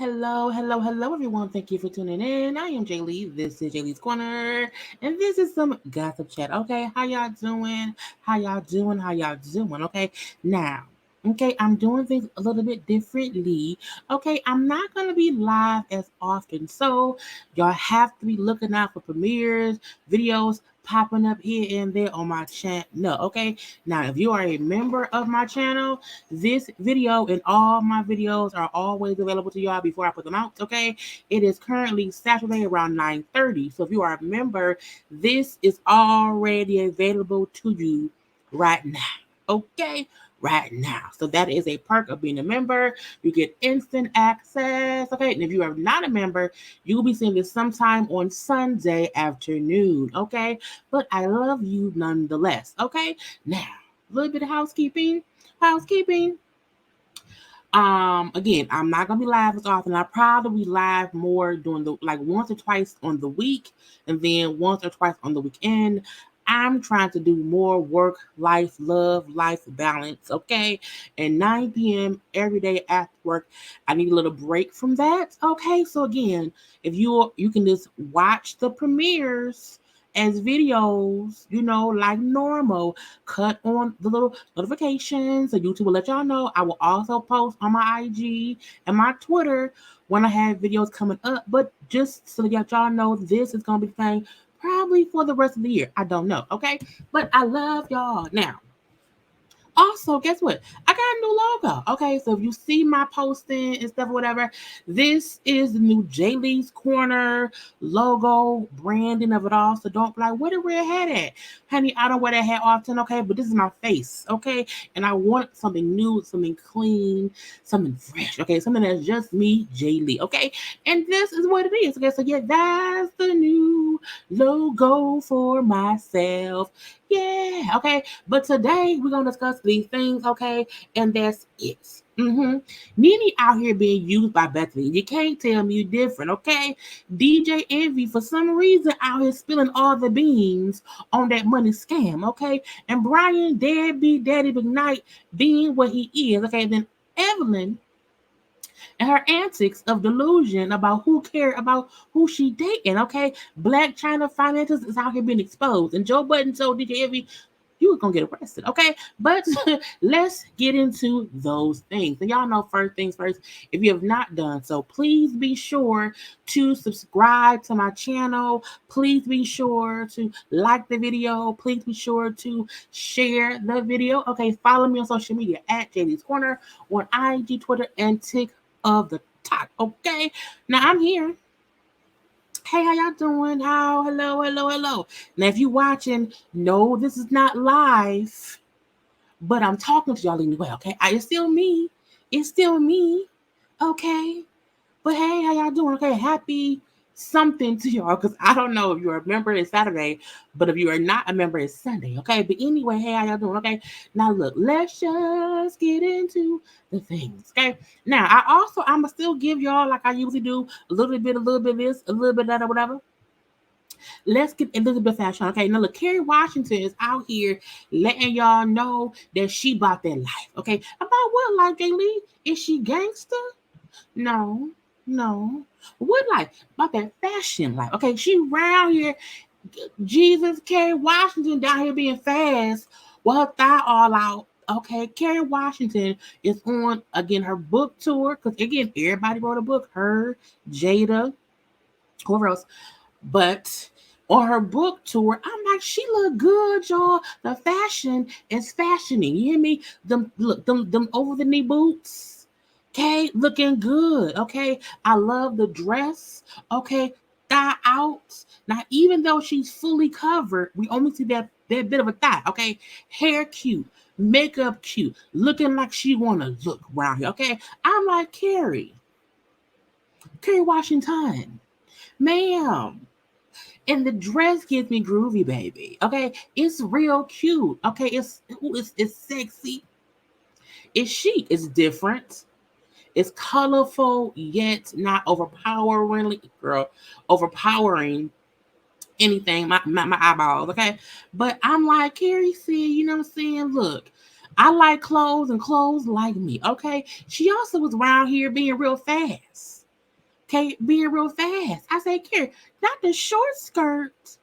Hello, everyone. Thank you for tuning in. I am Jaylee. This is Jaylee's Corner, and this is some gossip chat. Okay, how y'all doing? How y'all doing? Okay, now, I'm doing things a little bit differently. Okay, I'm not gonna be live as often, so y'all have to be looking out for premieres, videos popping up here and there on my channel. No, okay. Now, if you are a member of my channel, this video and all my videos are always available to y'all before I put them out, okay? It is currently Saturday around 9:30. So if you are a member, this is already available to you right now, okay? Right now. So that is a perk of being a member. You get instant access, okay? And if you are not a member, you will be seeing this sometime on Sunday afternoon, okay? But I love you nonetheless, okay? Now, a little bit of housekeeping. Again, I'm not gonna be live as often. I probably be live more during the like once or twice on the week, and then once or twice on the weekend. I'm trying to do more work, life, love, life balance, okay? And 9 p.m. every day after work, I need a little break from that. Okay, so again, if you can just watch the premieres as videos, like normal. Cut on the little notifications so YouTube will let y'all know. I will also post on my IG and my Twitter when I have videos coming up. But just so that y'all know, this is gonna be the thing probably for the rest of the year. I don't know, okay? But I love y'all. Now, also, guess what? I got a new logo. Okay, so if you see my posting and stuff or whatever, this is the new Jaylee's Corner logo, branding of it all. So don't be like, where the red hat at? Honey, I don't wear that hat often, okay? But this is my face, okay? And I want something new, something clean, something fresh, okay? Something that's just me, Jaylee, okay? And this is what it is, okay? So yeah, that's the new logo for myself. Yeah, okay. But today we're gonna discuss these things, okay? And that's it. Nene out here being used by Bethany. You can't tell me different, okay? DJ Envy, for some reason, out here spilling all the beans on that money scam, okay? And Brian Deadbeat Daddy McKnight being what he is, okay? Then Evelyn and her antics of delusion about who care about who she dating, okay? Black China finances is out here being exposed. And Joe Budden told DJ Envy, you were gonna get arrested, okay? But let's get into those things. And y'all know first things first, if you have not done so, please be sure to subscribe to my channel. Please be sure to like the video. Please be sure to share the video. Okay, follow me on social media at JayLeesCorner on IG, Twitter, and TikTok of the top. Okay, now I'm here. Hey, how y'all doing? Hello. Now, if you watching, no, this is not live, but I'm talking to y'all anyway, okay? It's still me. It's still me, okay? But hey, how y'all doing? Okay, happy something to y'all, because I don't know if you're a member, it's Saturday, but if you are not a member, it's Sunday, okay? But anyway, hey, how y'all doing? Okay, now look, let's just get into the things, okay? Now, I'ma still give y'all, like I usually do, a little bit of this, a little bit of that, or whatever. Let's get a little bit fashion. Okay, now look, Carrie Washington is out here letting y'all know that she bought that life. Okay, about what life, Jaylee? Is she gangster? No, no. What life? About that fashion life. Okay, she round here. Jesus, Carrie Washington down here being fast with her thigh all out. Okay, Carrie Washington is on again her book tour because again everybody wrote a book. Her, Jada, whoever else. But on her book tour, I'm like, she look good, y'all. The fashion is fashioning. You hear me? Them over the knee boots. Okay, looking good. Okay, I love the dress. Okay, thigh out. Now, even though she's fully covered, we only see that bit of a thigh. Okay, hair cute, makeup cute, looking like she wanna look around here. Okay, I'm like Carrie Washington, ma'am. And the dress gives me groovy, baby. Okay, it's real cute. Okay, it's sexy. It's chic. It's different. It's colorful yet not overpowering anything. My eyeballs. Okay, but I'm like Carrie said. You know what I'm saying? Look, I like clothes and clothes like me. Okay, she also was around here being real fast. Okay, being real fast. I say, Carrie, not the short skirt.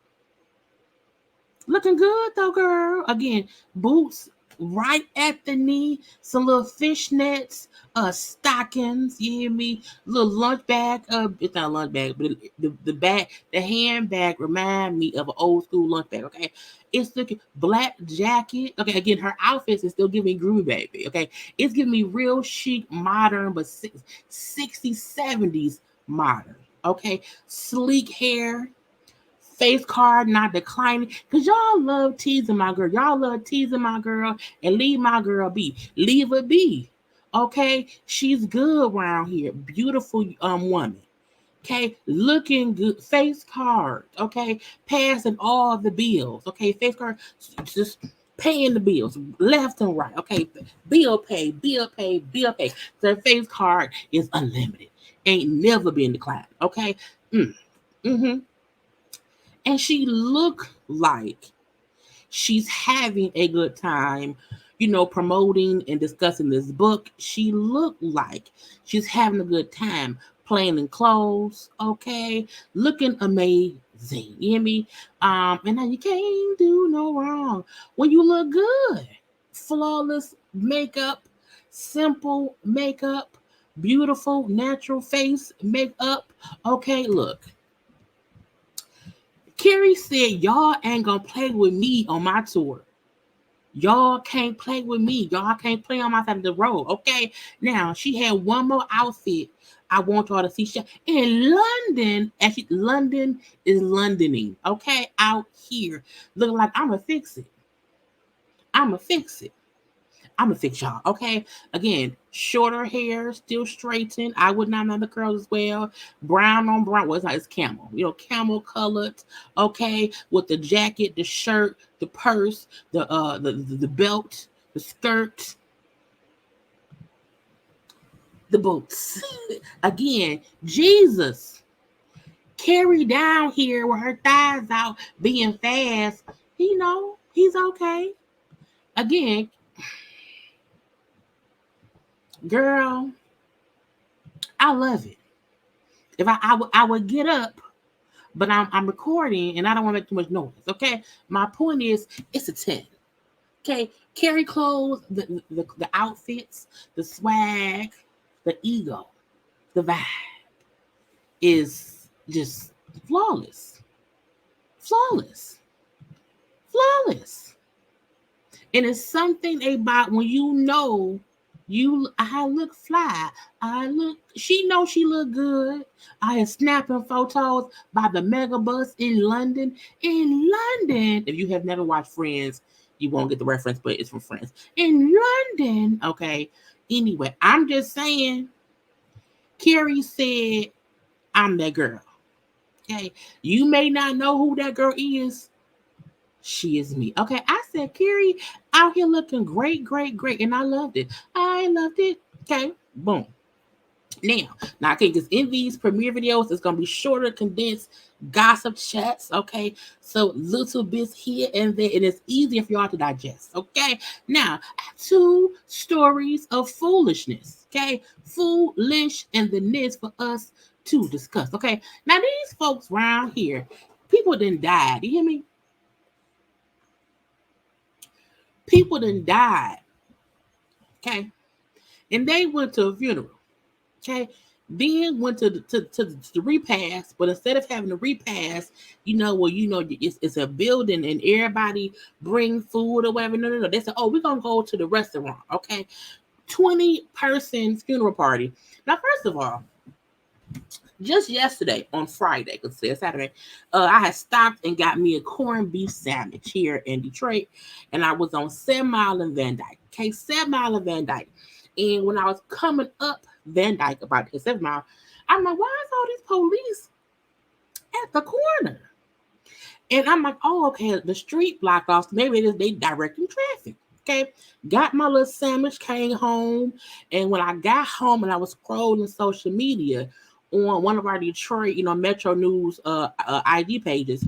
Looking good though, girl. Again, boots right at the knee, some little fishnets, stockings, you hear me? Little lunch bag, it's not a lunch bag, but the bag, the handbag remind me of an old school lunch bag, okay? It's looking black jacket. Okay, again, her outfits is still giving groovy baby. Okay, it's giving me real chic, modern, but 60s, 70s modern. Okay, sleek hair, face card not declining, because y'all love teasing my girl. Y'all love teasing my girl and leave my girl be. Leave her be. Okay, she's good around here. Beautiful woman. Okay, looking good. Face card. Okay, passing all the bills. Okay, face card, just paying the bills left and right. Okay, bill pay, bill pay, bill pay. Their face card is unlimited. Ain't never been declined. Okay. Mm-hmm. And she look like she's having a good time, promoting and discussing this book. She looked like she's having a good time playing in clothes, okay, looking amazing. You hear me? And now you can't do no wrong when you look good. Flawless makeup, simple makeup, beautiful natural face makeup. Okay, look. Carrie said, y'all ain't gonna play with me on my tour. Y'all can't play with me. Y'all can't play on my side of the road. Okay. Now she had one more outfit I want y'all to see. She, in London, actually, London is Londoning. Okay. Out here. Looking like I'ma fix it. I'ma fix it. I'm gonna fix y'all, okay? Again, shorter hair, still straightened. I would not mind the curls as well. Brown on brown. Well, it's camel. Camel colored, okay? With the jacket, the shirt, the purse, the belt, the skirt, the boots. Again, Jesus. Carrie down here with her thighs out, being fast. He's okay. Again, girl, I love it. If I would get up, but I'm recording and I don't want to make too much noise. Okay, my point is it's a 10. Okay, Carrie clothes, the outfits, the swag, the ego, the vibe is just flawless, flawless, flawless. And it's something about when I look fly. She knows she look good. I am snapping photos by the mega bus in London. In London, if you have never watched Friends, you won't get the reference, but it's from Friends. In London, okay. Anyway, I'm just saying, Carrie said, I'm that girl. Okay. You may not know who that girl is. She is me. Okay, I said, Carrie out here looking great, great, great. And I loved it. I loved it. Okay, boom. Now I think because in these premiere videos, it's gonna be shorter, condensed gossip chats. Okay, so little bits here and there, and it's easier for y'all to digest. Okay, now I have 2 stories of foolishness. Okay, foolish and the ness for us to discuss. Okay, now these folks around here, people didn't die. Do you hear me? People done died. Okay, and they went to a funeral. Okay, then went to the repast, but instead of having a repast, it's a building and everybody bring food or whatever. No. They said, oh, we're gonna go to the restaurant. Okay, 20-person funeral party. Now, first of all, just yesterday on Friday, because it's Saturday, I had stopped and got me a corned beef sandwich here in Detroit, and I was on 7 Mile and Van Dyke. Okay, 7 Mile and Van Dyke. And when I was coming up Van Dyke about to 7 Mile, I'm like, why is all these police at the corner? And I'm like, oh, okay, the street blocked off. So maybe they directing traffic. Okay, got my little sandwich, came home, and when I got home and I was scrolling social media on one of our Detroit, Metro News ID pages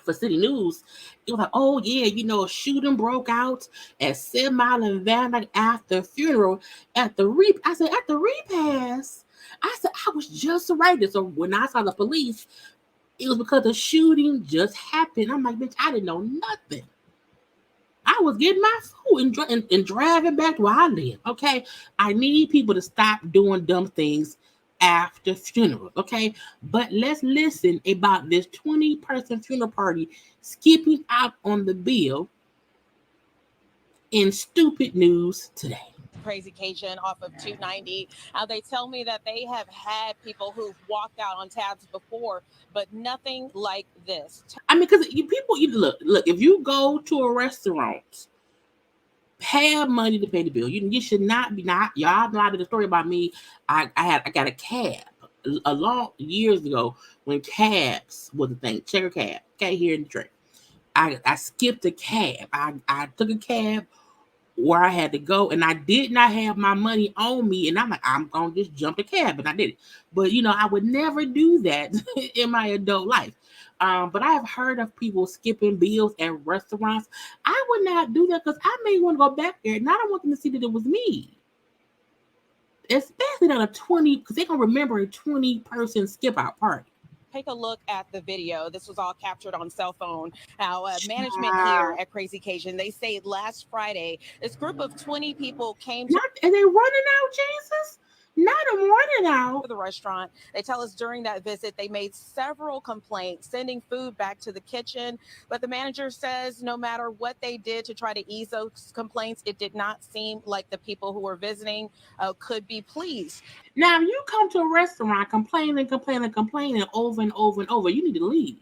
for City News, it was like, oh yeah, a shooting broke out at 7 Mile and Van Dyke after funeral I said, at the repast. I said, I was just right. So when I saw the police, it was because the shooting just happened. I'm like, bitch, I didn't know nothing. I was getting my food and driving back to where I live. Okay, I need people to stop doing dumb things after funeral. Okay, but let's listen about this 20-person funeral party skipping out on the bill in stupid news today. Crazy Cajun off of 290. They tell me that they have had people who've walked out on tabs before, but nothing like this. I mean, because people, you look. If you go to a restaurant, have money to pay the bill. You should not be not. Y'all know the story about me. I got a cab a long years ago when cabs was a thing. Checker cab. Okay, here in Detroit. I skipped a cab. I took a cab where I had to go, and I did not have my money on me, and I'm like, I'm gonna just jump the cab, and I did it. But I would never do that in my adult life. But I have heard of people skipping bills at restaurants. I would not do that because I may want to go back there, and I don't want them to see that it was me. Especially not a 20, because they're gonna remember a 20-person skip out party. Take a look at the video. This was all captured on cell phone. Now, management here at Crazy Cajun, they say last Friday, this group of 20 people came to. And they running out, Jesus? Not a running out. The restaurant. They tell us during that visit, they made several complaints, sending food back to the kitchen. But the manager says no matter what they did to try to ease those complaints, it did not seem like the people who were visiting could be pleased. Now, if you come to a restaurant complaining over and over and over, you need to leave.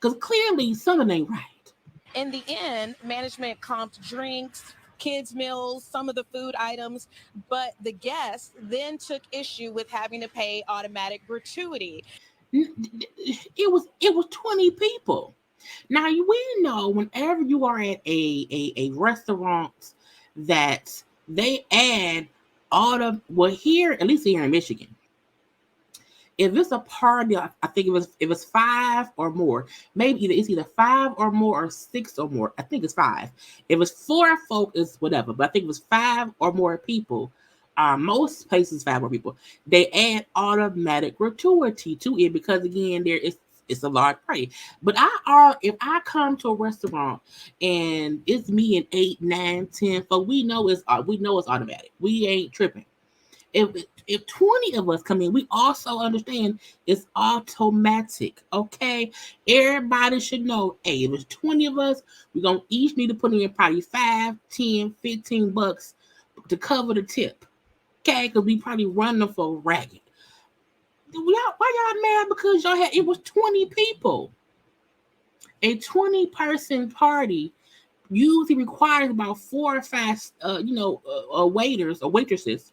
Because clearly something ain't right. In the end, management comped drinks, kids' meals, some of the food items, but the guests then took issue with having to pay automatic gratuity. It was 20 people. Now we know whenever you are at a restaurant that they add here, at least here in Michigan. If it's a party, I think if it's 5 or more, maybe it's either 5 or more or 6 or more. I think it's 5. If it's 4 folk, it's whatever. But I think if it's 5 or more people, most places 5 more people, they add automatic gratuity to it because again, it's a large party. But if I come to a restaurant and it's me and 8, 9, 10 folk, we know it's automatic. We ain't tripping. If 20 of us come in, we also understand it's automatic. Okay, everybody should know. Hey, if it's 20 of us, we're gonna each need to put in probably 5, 10, 15 bucks to cover the tip. Okay, because we probably run them for ragged. Why y'all mad because it was 20 people? A 20-person party usually requires about 4 or 5 waiters or waitresses.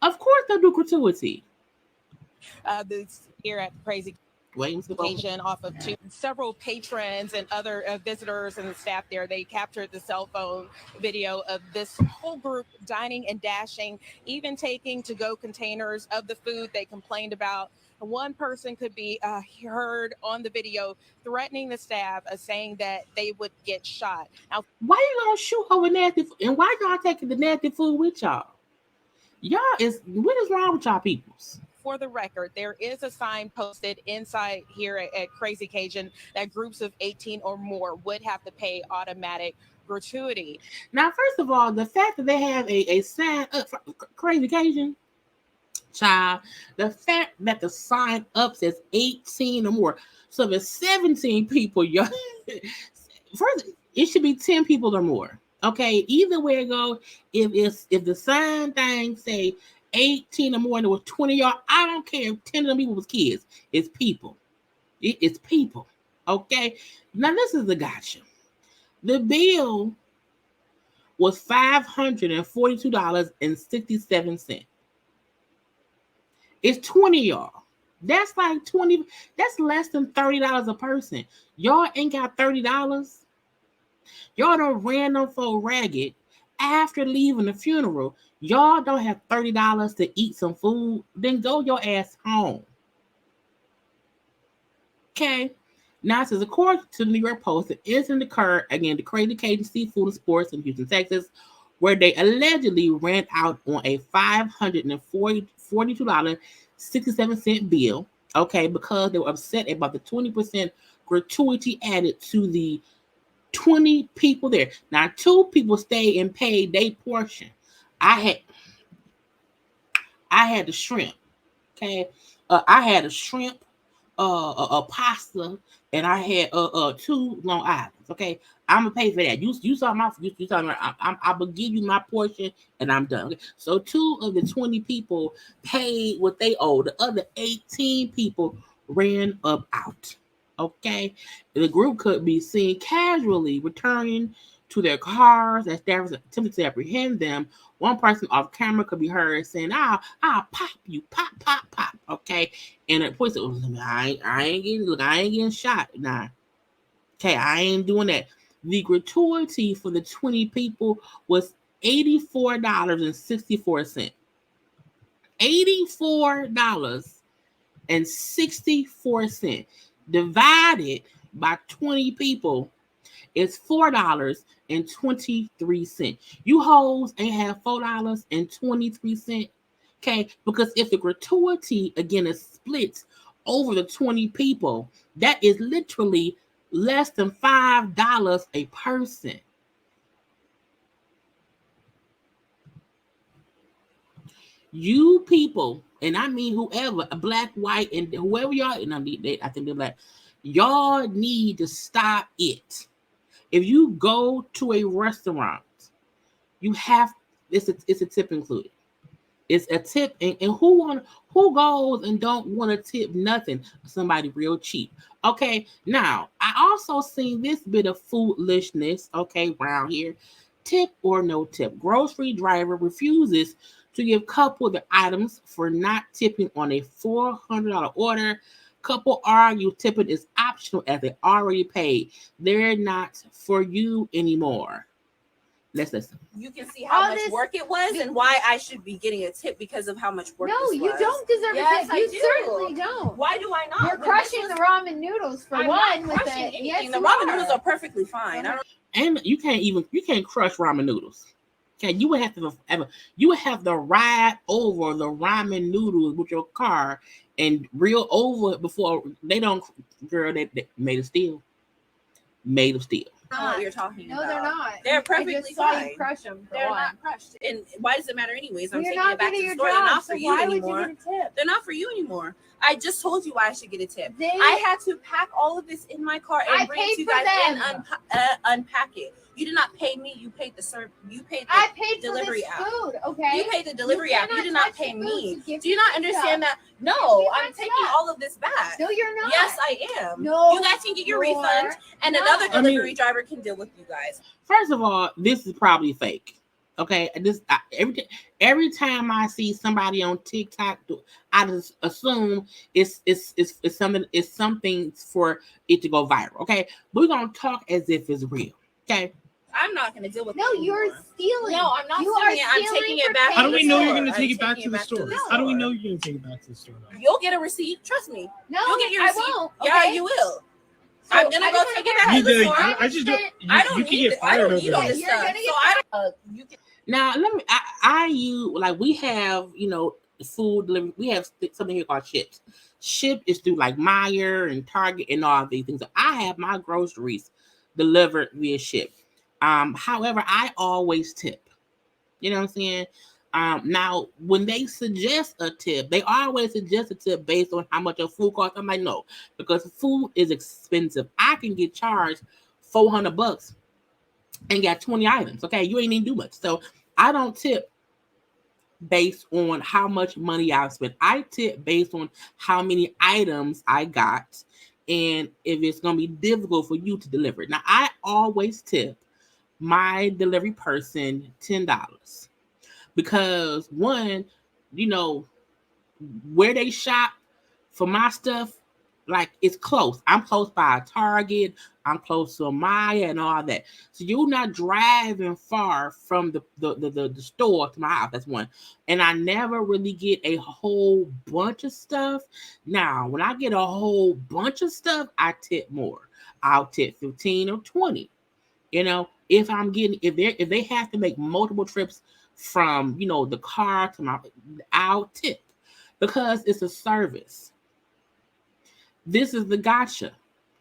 Of course they'll do gratuity. This here at Crazy Cajun off of 2. Several patrons and other visitors and the staff there, they captured the cell phone video of this whole group dining and dashing, even taking to-go containers of the food they complained about. One person could be heard on the video threatening the staff, saying that they would get shot. Now, why you gonna shoot over nasty food? And why y'all taking the nasty food with y'all? What is wrong with y'all peoples? For the record, there is a sign posted inside here at Crazy Cajun that groups of 18 or more would have to pay automatic gratuity. Now, first of all, the fact that they have a sign up for Crazy Cajun, child, the fact that the sign up says 18 or more. So if it's 17 people, y'all, first, it should be 10 people or more. Okay, either way it go, if the sign thing say 18 or more and there was 20 y'all, I don't care if 10 of them people was kids. It's people. It's people. Okay. Now this is the gotcha. The bill was $542.67. It's 20 y'all. That's like 20. That's less than $30 a person. Y'all ain't got $30. Y'all done ran them for ragged after leaving the funeral. Y'all don't have $30 to eat some food. Then go your ass home. Okay. Now it says, according to the New York Post, the incident occurred again the Crazy Cajun Seafood and Sports in Houston, Texas, where they allegedly ran out on a $542.67 bill, okay, because they were upset about the 20% gratuity added to the 20 people there. Now, 2 people stayed and paid their portion. I had the shrimp, okay? I had a shrimp, a pasta, and I had 2 Long Islands. Okay, I'm gonna pay for that. You saw my you saw my, I will give you my portion, and I'm done. Okay? So 2 of the 20 people paid what they owed. The other 18 people ran up out. Okay, the group could be seen casually returning to their cars as staff attempted to apprehend them. One person off camera could be heard saying, I'll pop you, pop, pop, pop. Okay. And the police said, I ain't getting shot. Nah. Okay, I ain't doing that. The gratuity for the 20 people was $84.64. $84.64 divided by 20 people is $4.23. You hoes ain't have $4.23. Okay, because if the gratuity again is split over the 20 people, that is literally less than $5 a person. You people, and I mean whoever, black, white, and whoever y'all, and I think they're black, y'all need to stop it. If you go to a restaurant, you have it's a tip included. It's a tip, and who goes and don't want to tip nothing? Somebody real cheap. Okay, now I also seen this bit of foolishness. Okay, around here, tip or no tip. Grocery driver refuses to give couple the items for not tipping on a $400 order. Couple argue tipping is optional as they already paid. They're not for you anymore. Let's listen. You can see how much work it was and why I should be getting a tip because of how much work this was. No, you don't deserve a tip. You certainly don't. Why do I not? You're crushing the ramen noodles for I'm one. Not crushing anything. Yes, the ramen noodles are perfectly fine. And you can't crush ramen noodles. Okay, you would have to ride over the ramen noodles with your car and reel over before they don't. Girl, they made of steel. Made of steel. I know what you're talking about. No, they're not. They're perfectly fine. You crush them. They're not crushed. And why does it matter anyways? I'm taking it back to the store. They're not for you anymore. They're not for you anymore. I just told you why I should get a tip. I had to pack all of this in my car and bring it to you guys and unpack it. You did not pay me. You paid the I paid delivery for app. Food, okay. You paid the delivery app. You did not pay me. Do you not understand that? No, I'm taking all of this back. No, you're not. Yes, I am. No, you guys can get your refund, and another delivery driver can deal with you guys. First of all, this is probably fake. Okay, every time I see somebody on TikTok, I just assume it's something for it to go viral. Okay, we're gonna talk as if it's real. Okay. I'm not going to deal with it. No, you're stealing. No, I'm not stealing it. I'm taking it back. How do we know you're going to take it back to the store? How do we know you're going to take it back to the store? You'll get a receipt. Trust me. No, you'll get your receipt. I won't. Yeah, Okay. you will. So I'm gonna go take it back to the store. I just don't. I don't you need can get it. I don't need all fired this stuff. So I don't. You can. Now let me. I use like we have food delivery. We have something here called Shipt. Shipt is through like Meijer and Target and all these things. So I have my groceries delivered via Shipt. However, I always tip. You know what I'm saying? Now, when they suggest a tip, they always suggest a tip based on how much your food costs. I'm like, no, because food is expensive. I can get charged $400 and got 20 items. Okay, you ain't even do much. So I don't tip based on how much money I've spent. I tip based on how many items I got and if it's going to be difficult for you to deliver it. Now, I always tip my delivery person $10 because one, where they shop for my stuff, like it's close. I'm close by a Target, I'm close to a Maya and all that. So you're not driving far from the store to my house. That's one. And I never really get a whole bunch of stuff. Now, when I get a whole bunch of stuff, I tip more. I'll tip 15 or 20. if they have to make multiple trips from the car to I'll tip because it's a service. This is the gotcha.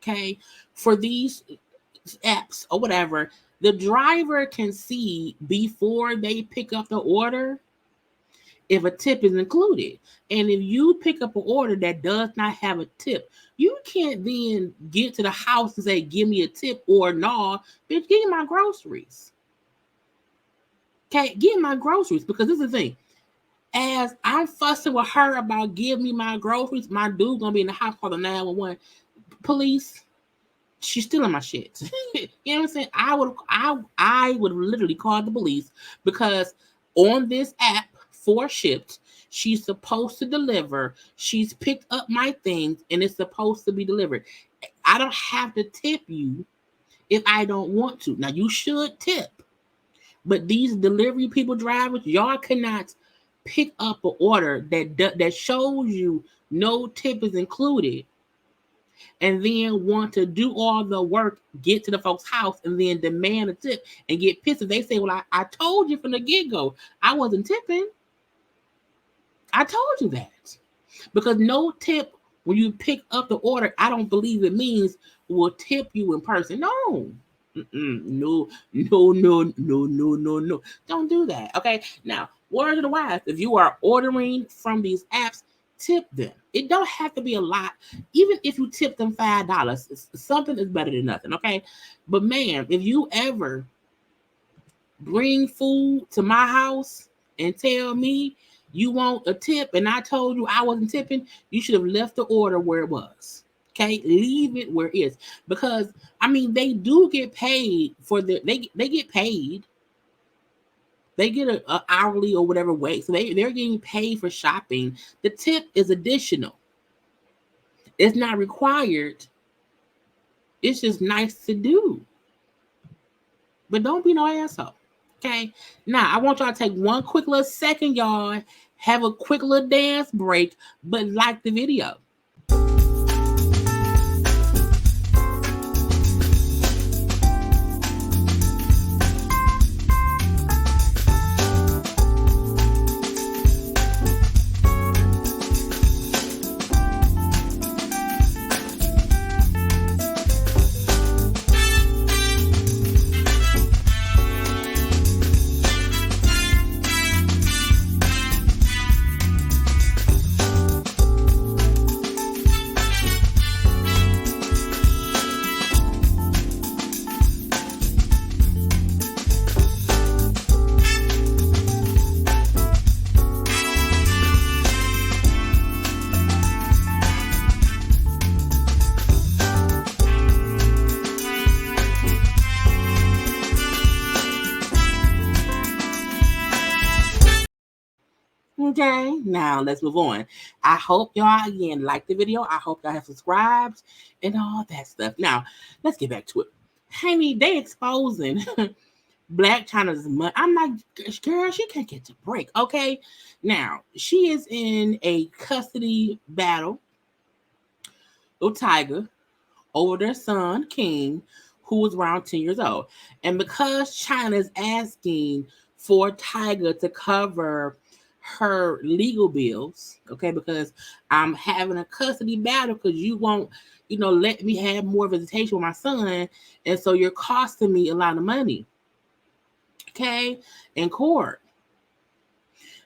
Okay, for these apps or whatever, the driver can see before they pick up the order if a tip is included. And if you pick up an order that does not have a tip, you can't then get to the house and say, give me a tip, or no, bitch, give me my groceries. Okay, give me my groceries, because this is the thing. As I'm fussing with her about give me my groceries, my dude gonna be in the house calling 911. Police, she's stealing my shit. You know what I'm saying? I would literally call the police, because on this app for Shipped, she's supposed to deliver. She's picked up my things and it's supposed to be delivered. I don't have to tip you if I don't want to. Now you should tip, but these delivery people, drivers, y'all cannot pick up an order that shows you no tip is included, and then want to do all the work, get to the folks' house, and then demand a tip and get pissed if they say, well, I told you from the get-go I wasn't tipping. I told you that. Because no tip, when you pick up the order, I don't believe it means we'll tip you in person. No. No. Don't do that. Okay. Now, word of the wise, if you are ordering from these apps, tip them. It don't have to be a lot. Even if you tip them $5, something is better than nothing. Okay. But man, if you ever bring food to my house and tell me you want a tip and I told you I wasn't tipping, you should have left the order where it was. Okay, leave it where it is, because I mean they do get paid for they get paid. They get a hourly or whatever way, so they're getting paid for shopping. The tip is additional. It's not required. It's just nice to do. But don't be no asshole. Okay. Now I want y'all to take one quick little second, y'all. Have a quick little dance break, but like the video. Okay, now let's move on. I hope y'all again like the video. I hope y'all have subscribed and all that stuff. Now, let's get back to it. Honey, they exposing Blac Chyna's money. I'm like, girl, she can't get to break. Okay, now she is in a custody battle with Tyga over their son King, who was around 10 years old, and because Chyna is asking for Tyga to cover her legal bills, okay, because I'm having a custody battle because you won't, let me have more visitation with my son, and so you're costing me a lot of money, okay, in court.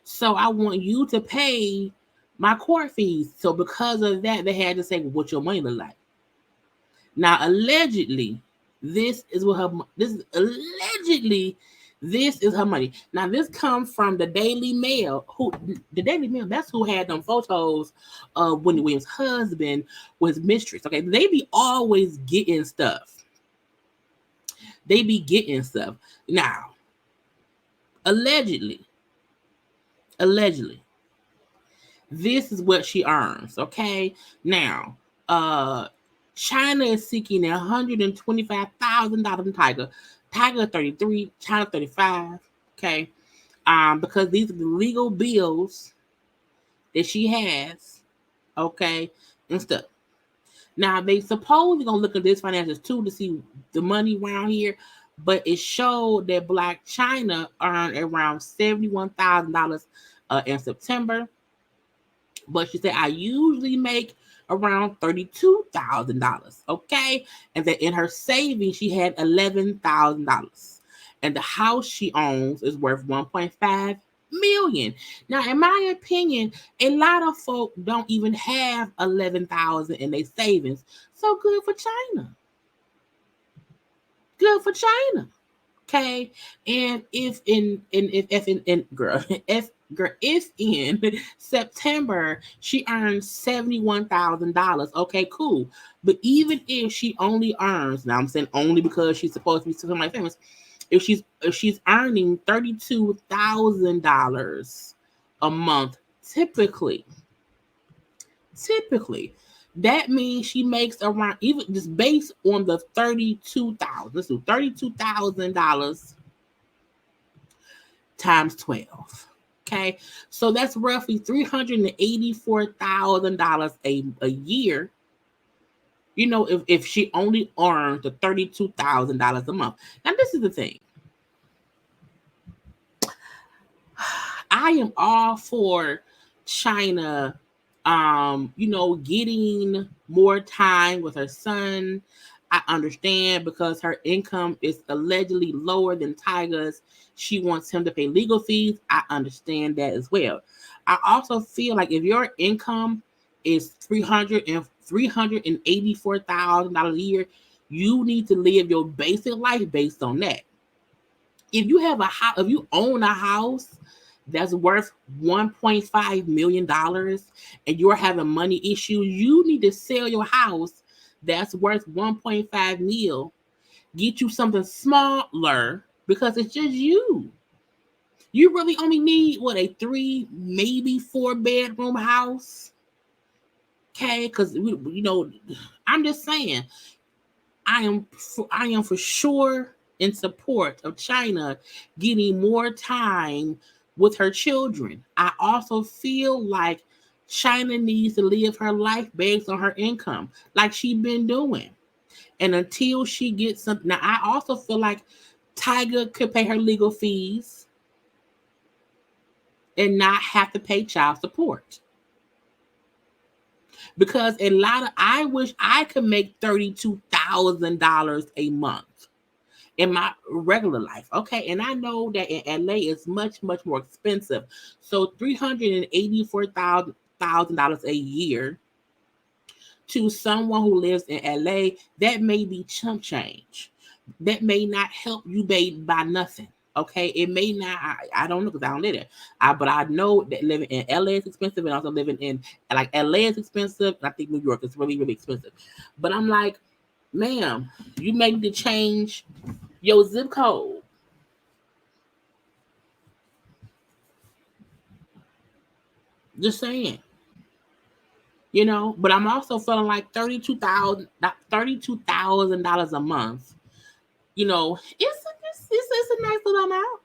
So I want you to pay my court fees. So because of that, they had to say, well, what your money look like. Now, allegedly, this is her money. Now, this comes from the Daily Mail. That's who had them photos of Wendy Williams' husband was mistress. Okay, they be always getting stuff. Now, allegedly, this is what she earns. Okay, now, Chyna is seeking $125,000 from Tyga. Tyga 33, Chyna 35. Okay, because these are the legal bills that she has. Okay, and stuff. Now they supposedly gonna look at this finances too to see the money around here. but it showed that Black China earned around $71,000 in September. But she said, I usually make around $32,000. Okay. And that in her savings, she had $11,000. And the house she owns is worth $1.5 million. Now, in my opinion, a lot of folk don't even have $11,000 in their savings. So good for China. Good for China. Okay. And if in September she earned $71,000, okay, cool. But even if she only earns, now I'm saying only because she's supposed to be something famous, if she's earning $32,000 a month, typically, that means she makes around, even just based on the $32,000. Let's do $32,000 times 12. Okay, so that's roughly $384,000 a year. You know, if she only earned the $32,000 a month. Now, this is the thing. I am all for China, getting more time with her son. I understand because her income is allegedly lower than Tyga's. She wants him to pay legal fees. I understand that as well. I also feel like if your income is $384,000 a year, you need to live your basic life based on that. If you have a house, if you own a house that's worth $1.5 million and you're having money issues, you need to sell your house that's worth 1.5 mil, get you something smaller because it's just you. You really only need a 3, maybe 4 bedroom house. Okay, because I'm just saying, I am for sure in support of China getting more time with her children. I also feel like China needs to live her life based on her income, like she's been doing. And until she gets something, now I also feel like Tyga could pay her legal fees and not have to pay child support. Because I wish I could make $32,000 a month in my regular life. Okay. And I know that in LA it's much, much more expensive. So $384,000 a year to someone who lives in LA, that may be chump change. That may not help you buy nothing. Okay, it may not. I don't know because I don't live there. But I know that living in LA is expensive, and also living in LA is expensive. And I think New York is really, really expensive. But I'm like, ma'am, you may need to change your zip code. Just saying. But I'm also feeling like $32,000 a month. It's a nice little amount.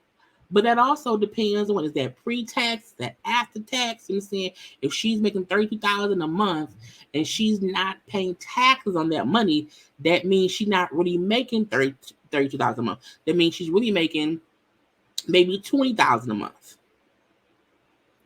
But that also depends on, is that pre-tax, that after tax? You understand? If she's making $32,000 a month and she's not paying taxes on that money, that means she's not really making $32,000 a month. That means she's really making maybe $20,000 a month.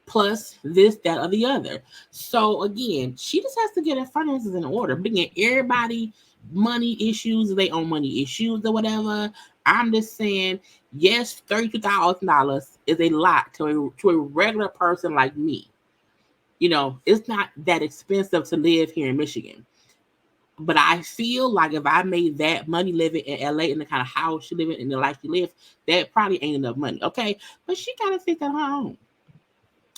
Plus this, that, or the other. So again, she just has to get her finances in order. But again, everybody money issues, they own money issues or whatever. I'm just saying, yes, $32,000 is a lot to a regular person like me. It's not that expensive to live here in Michigan. But I feel like if I made that money living in LA in the kind of house she live in the life she lives, that probably ain't enough money. Okay. But she gotta fix that on her own.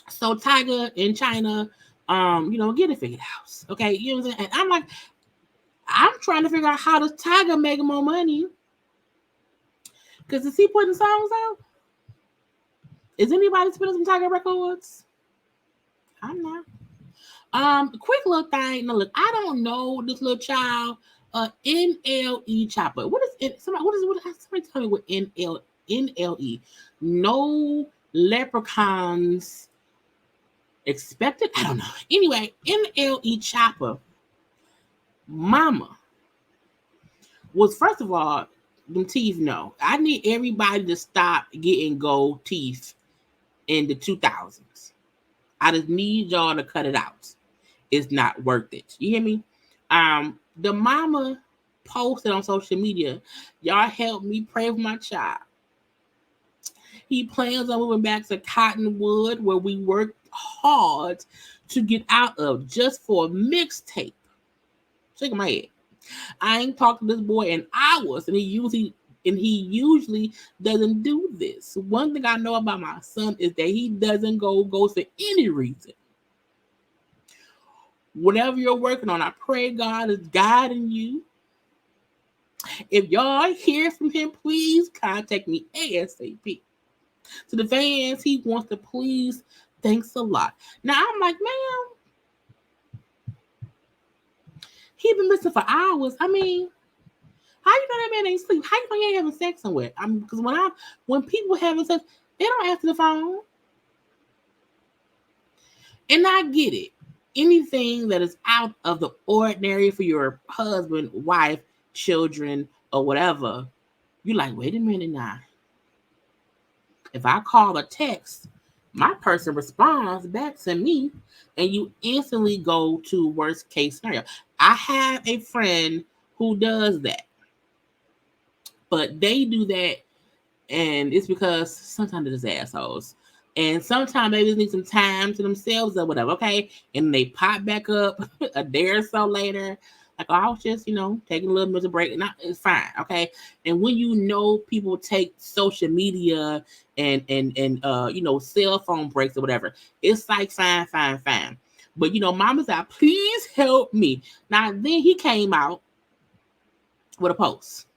So Tyga in China, get it figured out. Okay. You know what I'm saying? And I'm like, I'm trying to figure out how does Tyga make more money? Because is he putting songs out? Is anybody spinning some Tyga records? I'm not. Quick little thing. Now look, I don't know this little child. NLE Chopper. What is it? Somebody tell me what NLE. No leprechauns expected. I don't know. Anyway, NLE Chopper mama was, first of all, them teeth, no. I need everybody to stop getting gold teeth in the 2000s. I just need y'all to cut it out. It's not worth it. You hear me? The mama posted on social media, y'all help me pray for my child. He plans on moving back to Cottonwood, where we worked hard to get out of just for a mixtape. Shaking my head. I ain't talked to this boy in hours, and he usually doesn't do this. One thing I know about my son is that he doesn't go for any reason. Whatever you're working on, I pray God is guiding you. If y'all hear from him, please contact me ASAP. To the fans, he wants to please. Thanks a lot. Now I'm like, ma'am, he been missing for hours. I mean, how you know that man ain't sleep? How you know he ain't having sex somewhere? Because when people having sex, they don't answer the phone. And I get it. Anything that is out of the ordinary for your husband, wife, children, or whatever, you're like, wait a minute now. If I call or text, my person responds back to me, and you instantly go to worst case scenario. I have a friend who does that. But they do that, and it's because sometimes they're just assholes. And sometimes they just need some time to themselves or whatever, okay? And they pop back up a day or so later. Like, oh, I was just, taking a little bit of break. And it's fine, okay? And when you know people take social media and cell phone breaks or whatever, it's like fine. But, mama's out, please help me. Now, then he came out with a post.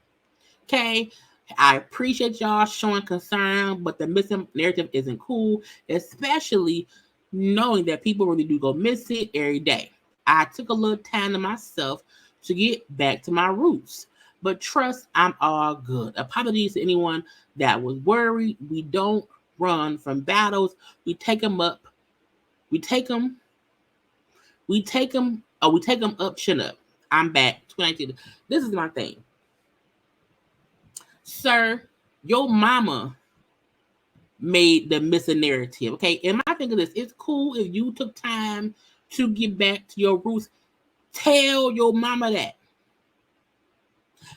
Okay, I appreciate y'all showing concern, but the missing narrative isn't cool, especially knowing that people really do go missing every day. I took a little time to myself to get back to my roots, but trust, I'm all good. Apologies to anyone that was worried. We don't run from battles. We take them up. We take them up, chin up. I'm back. 2019. This is my thing. Sir, your mama made the missing narrative, okay? And my thing is this, it's cool if you took time to get back to your roots. Tell your mama that.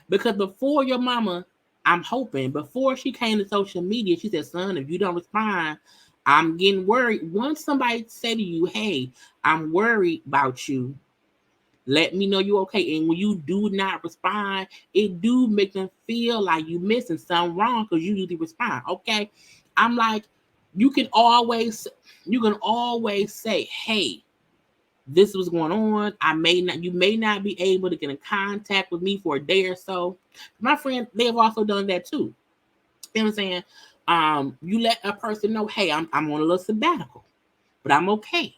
Because before your mama, I'm hoping, before she came to social media, she said, son, if you don't respond, I'm getting worried. Once somebody say to you, hey, I'm worried about you, let me know you okay. And when you do not respond, it do make them feel like you missing something wrong because you usually respond. Okay. I'm like, you can always say, hey, this was going on. You may not be able to get in contact with me for a day or so. My friend, they have also done that too. You know what I'm saying? You let a person know, hey, I'm on a little sabbatical, but I'm okay.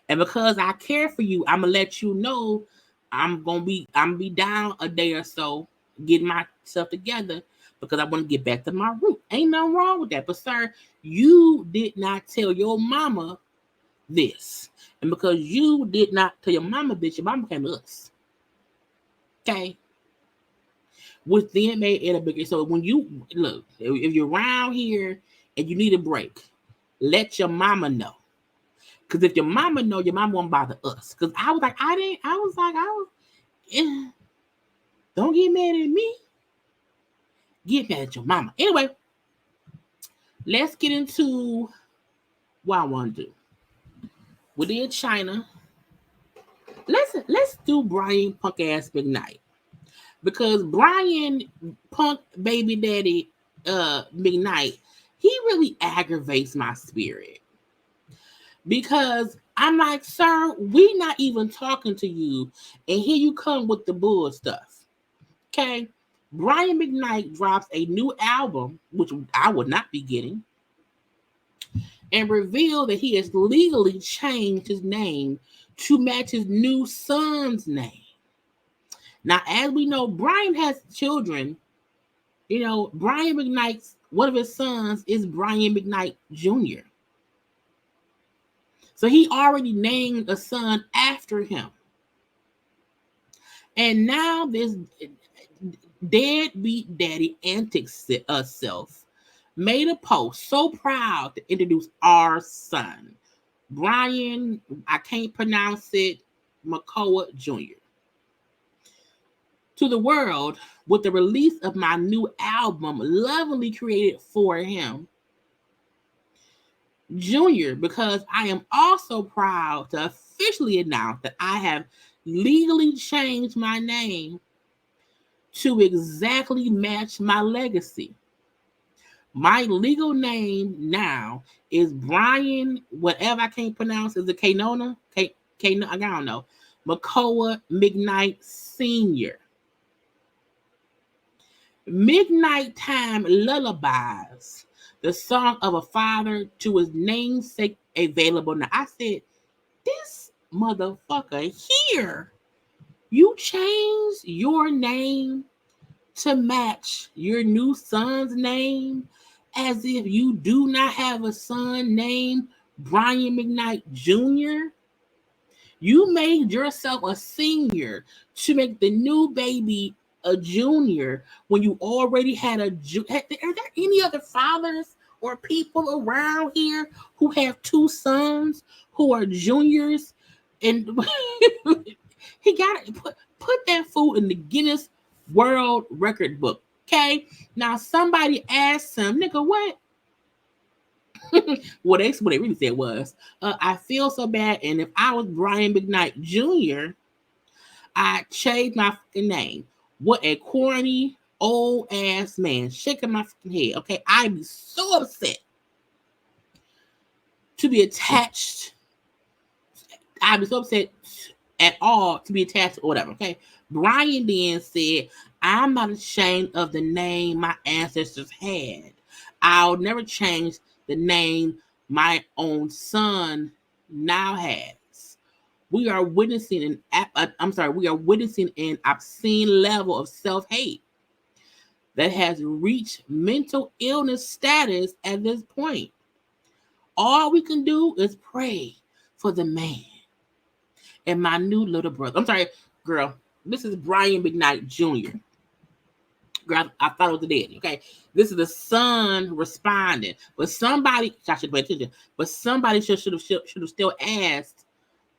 And because I care for you, I'm gonna let you know I'm gonna be down a day or so, getting myself together because I want to get back to my root. Ain't nothing wrong with that. But sir, you did not tell your mama this. And because you did not tell your mama this, your mama came to us. Okay. Which then made it a bigger. So when you look, if you're around here and you need a break, let your mama know. Because if your mama know, your mama won't bother us. Because I was like, don't get mad at me. Get mad at your mama. Anyway, let's get into what I want to do. We did China. Let's do Brian Punk Ass McKnight. Because Brian Punk Baby Daddy McKnight, he really aggravates my spirit. Because I'm like, sir, we not even talking to you, and here you come with the bull stuff. Okay? Brian McKnight drops a new album, which I would not be getting, and revealed that he has legally changed his name to match his new son's name. Now, as we know, Brian has children. Brian McKnight's, one of his sons is Brian McKnight Jr. So he already named a son after him. And now Deadbeat Daddy Antics self made a post so proud to introduce our son, Brian, I can't pronounce it, Makoa Jr., to the world with the release of my new album, lovingly created for him, Junior, because I am also proud to officially announce that I have legally changed my name to exactly match my legacy. My legal name now is Brian, whatever I can't pronounce, is it Kanona? I don't know. Makoa McKnight Sr. Midnight Time Lullabies, the song of a father to his namesake, available now. I said, this motherfucker here, you changed your name to match your new son's name as if you do not have a son named Brian McKnight Jr. You made yourself a senior to make the new baby a junior when you already had a junior. Are there any other fathers or people around here who have two sons who are juniors? And he got to put that fool in the Guinness World Record book. Okay. Now somebody asked him, nigga, what? What they really said was, I feel so bad, and if I was Brian McKnight Jr., I'd change my fucking name. What a corny old ass man, shaking my fucking head. Okay, I'd be so upset to be attached. I'd be so upset at all to be attached or whatever. Okay, Brian then said, I'm not ashamed of the name my ancestors had. I'll never change the name my own son now has. We are witnessing an obscene level of self-hate that has reached mental illness status at this point. All we can do is pray for the man and my new little brother. I'm sorry, girl. This is Brian McKnight Jr. Girl, I thought it was the daddy. Okay, this is the son responding, but somebody, I should pay attention. But somebody should have still asked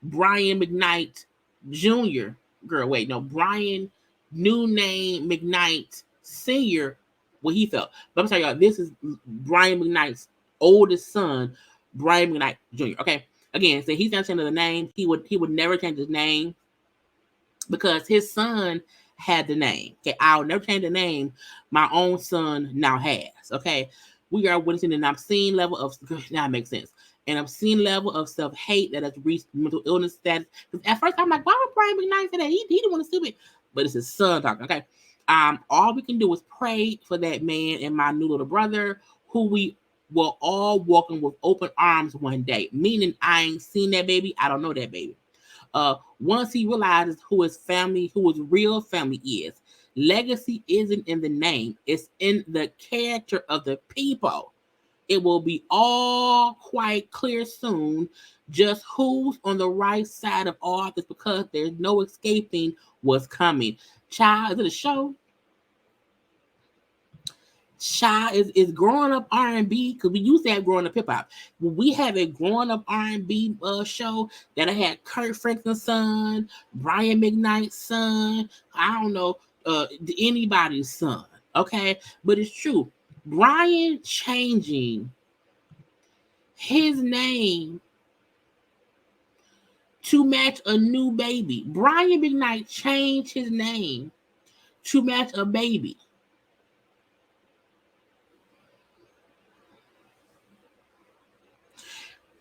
Brian McKnight Jr. Girl, wait, no, Brian, new name McKnight Sr. What he felt. But I'm sorry, y'all. This is Brian McKnight's oldest son, Brian McKnight Jr. Okay, again, so he's not changing the name. He would never change his name because his son had the name. Okay, I'll never change the name my own son now has. Okay, we are witnessing an obscene level of, now it makes sense, an obscene level of self-hate that has reached mental illness status. Because at first I'm like, why would Brian McKnight say that? He didn't want to stupid, but it's his son talking. Okay, all we can do is pray for that man and my new little brother, who we will all welcome with open arms one day. Meaning I ain't seen that baby, I don't know that baby. Once he realizes who his real family is. Legacy isn't in the name, it's in the character of the people. It will be all quite clear soon just who's on the right side of all this, because there's no escaping what's coming. Child, is it a show? Child is growing up R&B, because we used to have growing up hip hop. We have a growing up R&B show that I had Kurt Franklin's son, Brian McKnight's son, I don't know, anybody's son. Okay, but it's true. Brian changing his name to match a new baby. Brian McKnight changed his name to match a baby.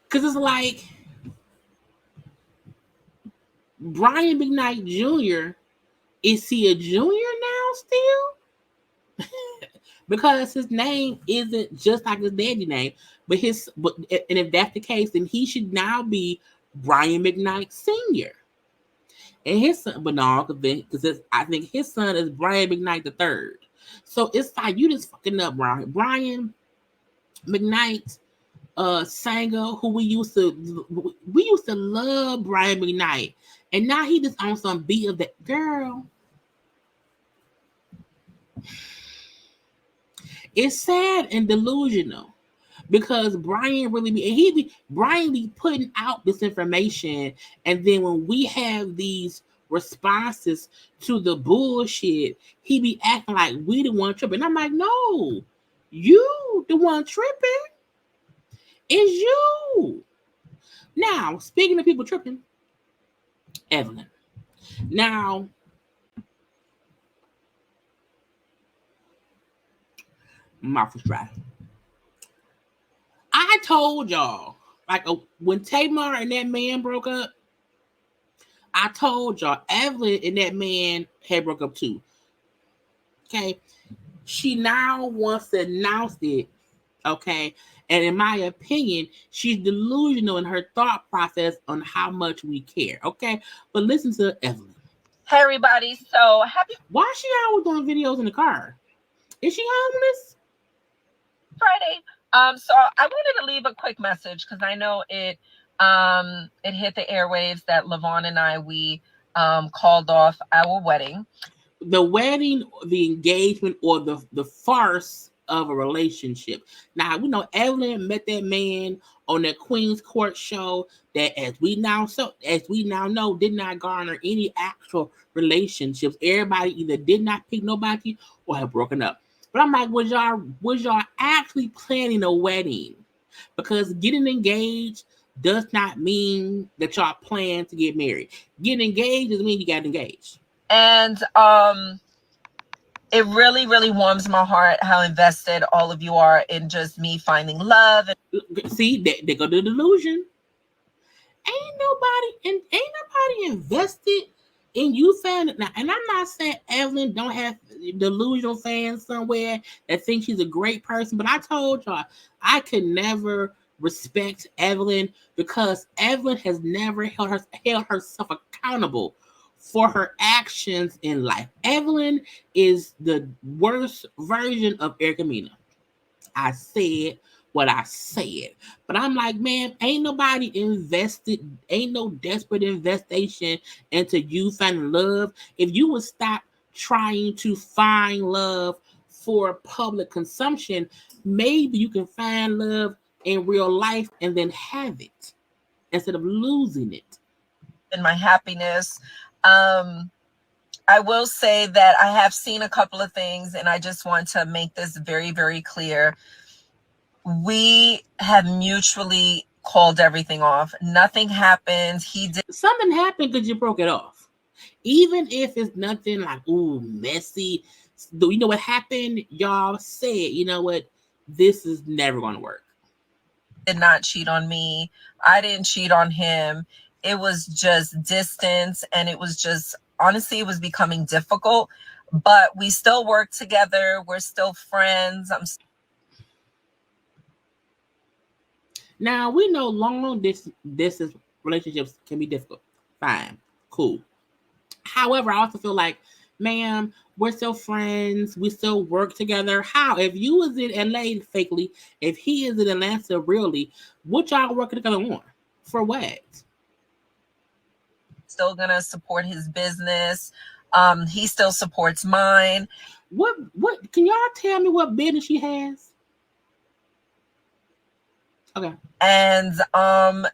Because it's like, Brian McKnight Jr., is he a junior now still? Because his name isn't just like his daddy name, and if that's the case, then he should now be Brian McKnight Sr. And his son, but no, because I think his son is Brian McKnight III. So it's like, you just fucking up, Brian McKnight singer who we used to love Brian McKnight, and now he just on some beat of that girl. It's sad and delusional because Brian really Brian be putting out this information, and then when we have these responses to the bullshit, he be acting like we the one tripping. I'm like, no, you the one tripping. Is you. Now, speaking of people tripping, Evelyn. Now, mouth is dry. I told y'all, when Tamar and that man broke up, I told y'all Evelyn and that man had broke up too. Okay. She now wants to announce it. Okay. And in my opinion, she's delusional in her thought process on how much we care. Okay. But listen to Evelyn. Hey everybody. So happy. Why is she always doing videos in the car? Is she homeless? Friday. So I wanted to leave a quick message because I know it hit the airwaves that Lavon and we called off our wedding. The wedding, the engagement, or the farce of a relationship. Now we know Evelyn met that man on that Queen's Court show that, as we now know, did not garner any actual relationships. Everybody either did not pick nobody or have broken up. But I'm like, was y'all actually planning a wedding? Because getting engaged does not mean that y'all plan to get married. Getting engaged doesn't mean you got engaged. And it really, really warms my heart how invested all of you are in just me finding love. See, they go to the delusion. Ain't nobody invested in you fan now. And I'm not saying Evelyn don't have delusional fans somewhere that think she's a great person, but I told y'all I could never respect Evelyn because Evelyn has never held herself accountable for her actions in life. Evelyn is the worst version of Erica Mena. I said what I said. But I'm like, man, ain't nobody invested, ain't no desperate investation into you finding love. If you would stop trying to find love for public consumption, maybe you can find love in real life and then have it instead of losing it. And my happiness. I will say that I have seen a couple of things, and I just want to make this very, very clear. We have mutually called everything off. Nothing happened. Something happened because you broke it off. Even if it's nothing like, ooh, messy. You know what happened? Y'all said, you know what? This is never going to work. Did not cheat on me. I didn't cheat on him. It was just distance, and it was just, honestly, it was becoming difficult, but we still work together. We're still friends. Now, we know long distance relationships can be difficult. Fine. Cool. However, I also feel like, ma'am, we're still friends. We still work together. How? If you was in LA fakely, if he is in Atlanta really, what y'all working together on? For what? Still gonna support his business. He still supports mine. What can y'all tell me what business she has? Okay. And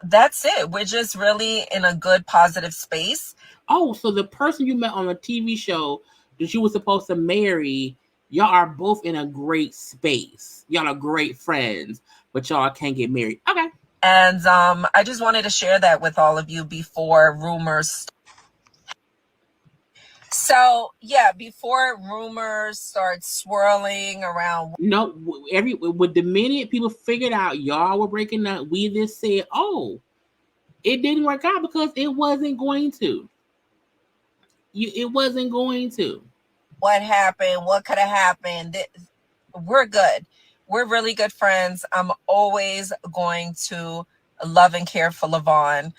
that's it. We're just really in a good, positive space. Oh, so the person you met on a TV show that you were supposed to marry, y'all are both in a great space. Y'all are great friends, but y'all can't get married. Okay. And I just wanted to share that with all of you before rumors. So yeah, before rumors start swirling around. No, with the minute people figured out y'all were breaking up, we just said, oh, it didn't work out because it wasn't going to. It wasn't going to. What happened? What could have happened? We're good. We're really good friends. I'm always going to love and care for Lavon.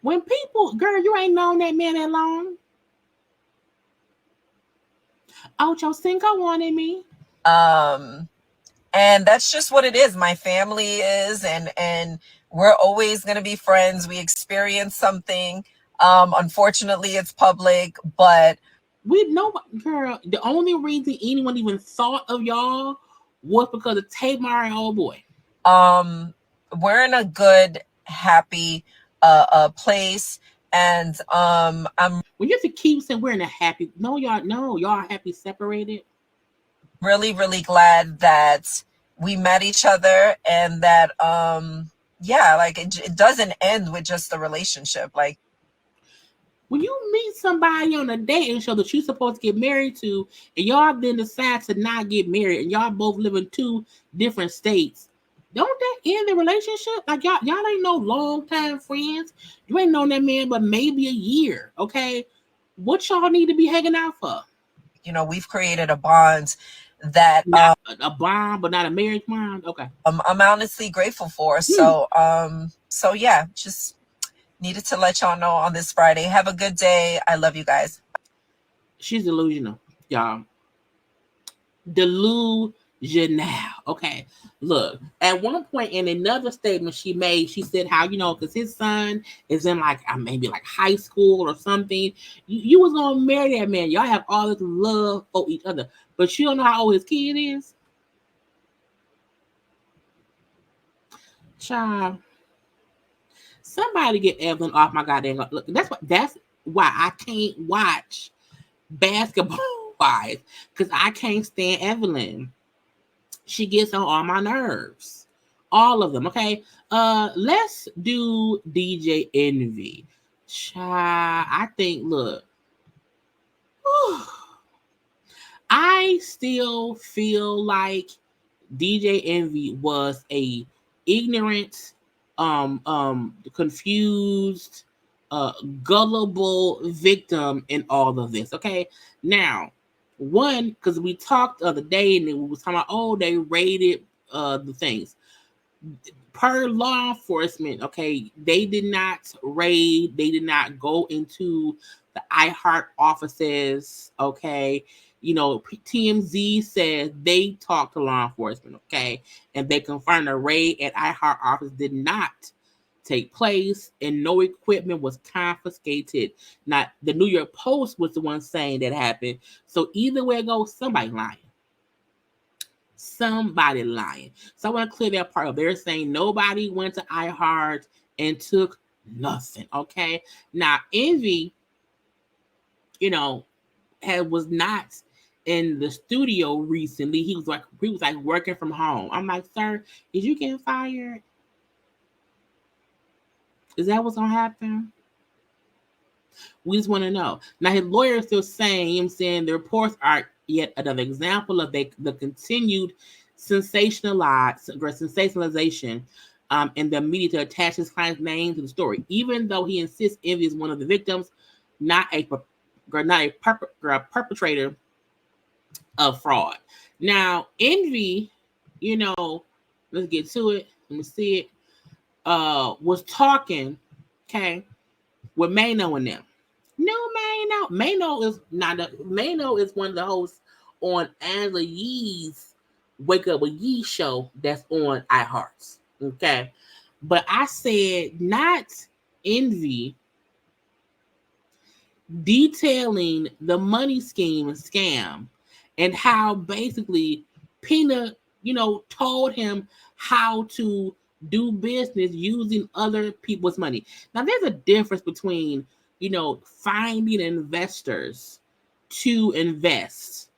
When people, girl, you ain't known that man that long. Ocho Cinco wanted me. And that's just what it is. My family is, and we're always going to be friends. We experience something. Unfortunately, it's public, but We know, girl. The only reason anyone even thought of y'all was because of Tamar and old boy. We're in a good, happy place, and I'm. When you have to keep saying we're in a happy, y'all happy separated. Really, really glad that we met each other, and that yeah, like it doesn't end with just the relationship. Like, when you meet somebody on a dating show that you're supposed to get married to, and y'all then decide to not get married, and y'all both live in 2 different states, don't that end the relationship? Like y'all ain't no long time friends. You ain't known that man but maybe a year. Okay, what y'all need to be hanging out for? You know, we've created a bond that not a bond, but not a marriage bond. Okay, I'm honestly grateful for. So so yeah, just needed to let y'all know on this Friday. Have a good day. I love you guys. She's delusional, y'all. Delusional. Okay, look. At one point in another statement she made, she said how, because his son is in like maybe like high school or something. You was gonna marry that man. Y'all have all this love for each other, but you don't know how old his kid is. Child, somebody get Evelyn off my goddamn. Look, that's why I can't watch basketball wives, because I can't stand Evelyn. She gets on all my nerves. All of them. Okay. Let's do DJ Envy. Child, I think, look. I still feel like DJ Envy was a ignorant, confused, gullible victim in all of this. Okay. Now, one, because we talked the other day and we was talking about, they raided the things. Per law enforcement, okay, they did not raid, they did not go into the iHeart offices, okay. TMZ says they talked to law enforcement, okay, and they confirmed a raid at iHeart office did not take place and no equipment was confiscated. Now, the New York Post was the one saying that happened. So either way it goes, somebody lying. Somebody lying. So I want to clear that part up. They're saying nobody went to iHeart and took nothing, okay? Now, Envy, was not in the studio recently. He was like working from home. I'm like, sir, is you getting fired? Is that what's gonna happen? We just want to know. Now his lawyer is still saying, the reports are yet another example of the continued sensationalization in the media to attach his client's name to the story, even though he insists Envy is one of the victims, not a perpetrator of fraud. Now, Envy, let's get to it. Let me see it. Was talking, okay, with Mano and them. No, Mano is not. Mano is one of the hosts on Angela Yee's Wake Up with Yee show that's on iHearts. Okay, but I said not Envy detailing the money scheme and scam and how basically Pina, told him how to do business using other people's money. Now, there's a difference between, finding investors to invest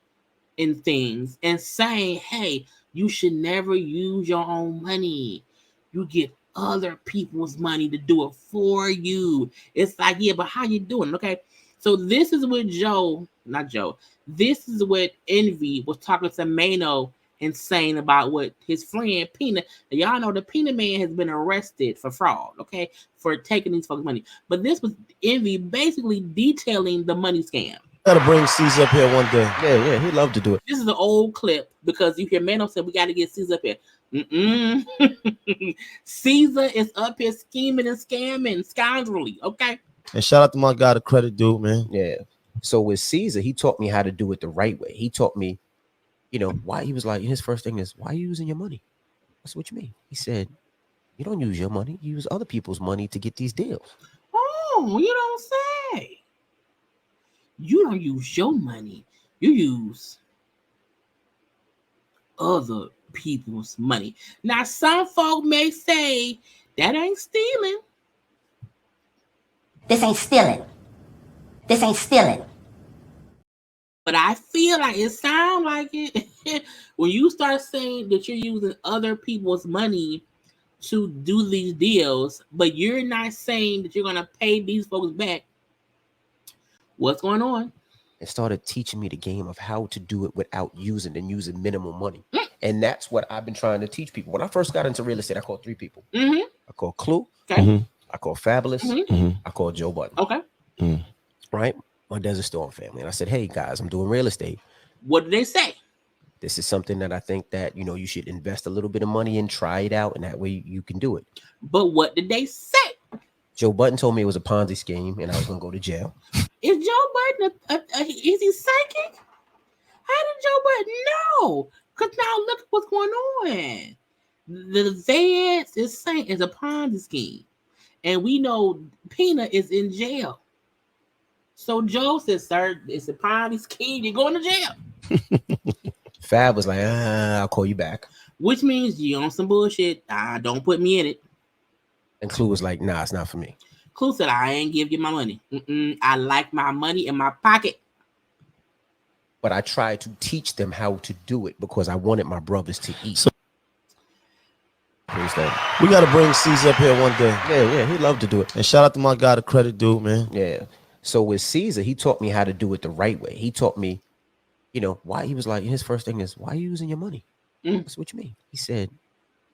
in things and saying, hey, you should never use your own money. You get other people's money to do it for you. It's like, yeah, but how you doing? Okay. So this is what this is what Envy was talking to Mano and saying about what his friend Pina. Y'all know the Pina man has been arrested for fraud, okay, for taking these folks' money. But this was Envy basically detailing the money scam. Gotta bring Caesar up here one day. Yeah, he'd love to do it. This is an old clip because you hear Mano say we got to get Caesar up here. Caesar is up here scheming and scamming, scoundrelly, okay? And shout out to my guy, the credit dude, man. Yeah. So with Caesar, he taught me how to do it the right way. He taught me, why he was like, his first thing is, why are you using your money? That's what you mean. He said, you don't use your money. You use other people's money to get these deals. Oh, you don't say. You don't use your money. You use other people's money. Now, some folk may say that ain't stealing. This ain't stealing. This ain't stealing. But I feel like it sounds like it when you start saying that you're using other people's money to do these deals, but you're not saying that you're going to pay these folks back. What's going on? It started teaching me the game of how to do it without using minimal money. And that's what I've been trying to teach people. When I first got into real estate, I called 3 people. I called Clue. Okay. I called Fabulous. I called Joe Budden. Okay. Right? My Desert Storm family. And I said, hey, guys, I'm doing real estate. What did they say? This is something that I think that, you should invest a little bit of money in, try it out, and that way you can do it. But what did they say? Joe Budden told me it was a Ponzi scheme and I was going to go to jail. Is Joe Budden, is he psychic? How did Joe Budden know? Because now look what's going on. The Vance is saying it's a Ponzi scheme. And we know Pina is in jail. So Joe says, sir, it's a Ponzi scheme. You're going to jail. Fab was like, I'll call you back. Which means you on some bullshit. Don't put me in it. And Clue was like, nah, it's not for me. Clue said, I ain't give you my money. I like my money in my pocket. But I tried to teach them how to do it because I wanted my brothers to eat. We got to bring Caesar up here one day. Yeah, he loved to do it. And shout out to my guy, the credit dude, man. Yeah. So with Caesar, he taught me how to do it the right way. He taught me, why he was like, his first thing is, why are you using your money? That's what you mean. He said,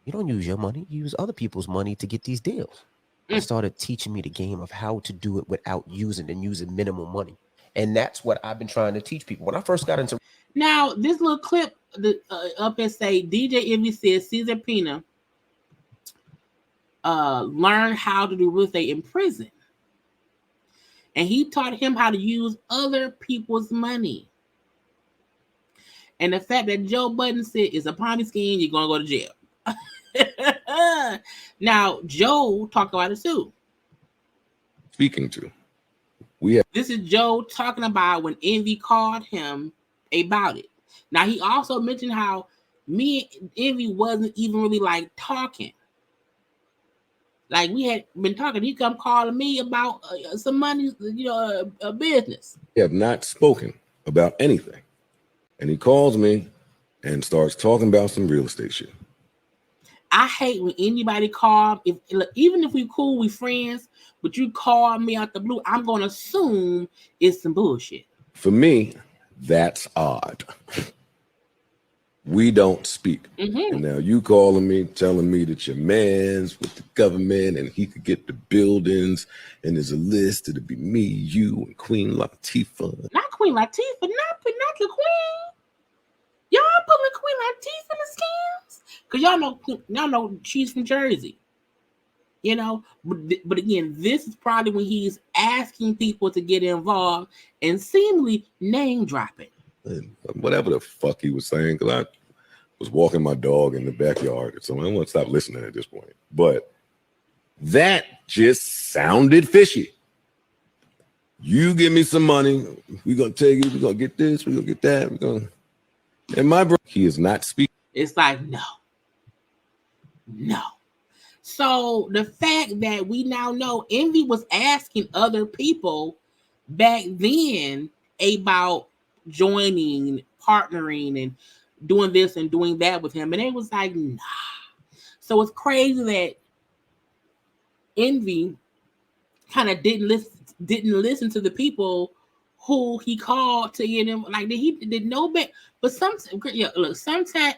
you don't use your money. You use other people's money to get these deals. It started teaching me the game of how to do it without using minimal money. And that's what I've been trying to teach people. When I first got into... Now, this little clip up and say, DJ Envy says Caesar Pina learned how to do real estate in prison. And he taught him how to use other people's money. And the fact that Joe Budden said it's a Ponzi scheme, you're going to go to jail. Now, Joe talked about it too. Speaking to. This is Joe talking about when Envy called him about it. Now, he also mentioned how me and Envy wasn't even really like talking. Like we had been talking. He come calling me about some money, a business. We have not spoken about anything. And he calls me and starts talking about some real estate shit. I hate when anybody call, even if we cool, we friends, but you call me out the blue, I'm going to assume it's some bullshit. For me, that's odd. We don't speak. And now you calling me, telling me that your man's with the government and he could get the buildings and there's a list. It'll be me, you, and Queen Latifah. Not Queen Latifah, not the Queen. Y'all putting Queen Latifah in the schemes? Because y'all know she's from Jersey. But again, this is probably when he's asking people to get involved and seemingly name dropping. Whatever the fuck he was saying, because I was walking my dog in the backyard, so I don't want to stop listening at this point. But that just sounded fishy. You give me some money, we're gonna take it, we're gonna get this, we're gonna get that, and my brother, he is not speaking. It's like no. So the fact that we now know Envy was asking other people back then about joining, partnering, and doing this and doing that with him, and it was like, nah. So it's crazy that Envy kind of didn't listen to the people who he called to get him. Like he did no bet, but sometimes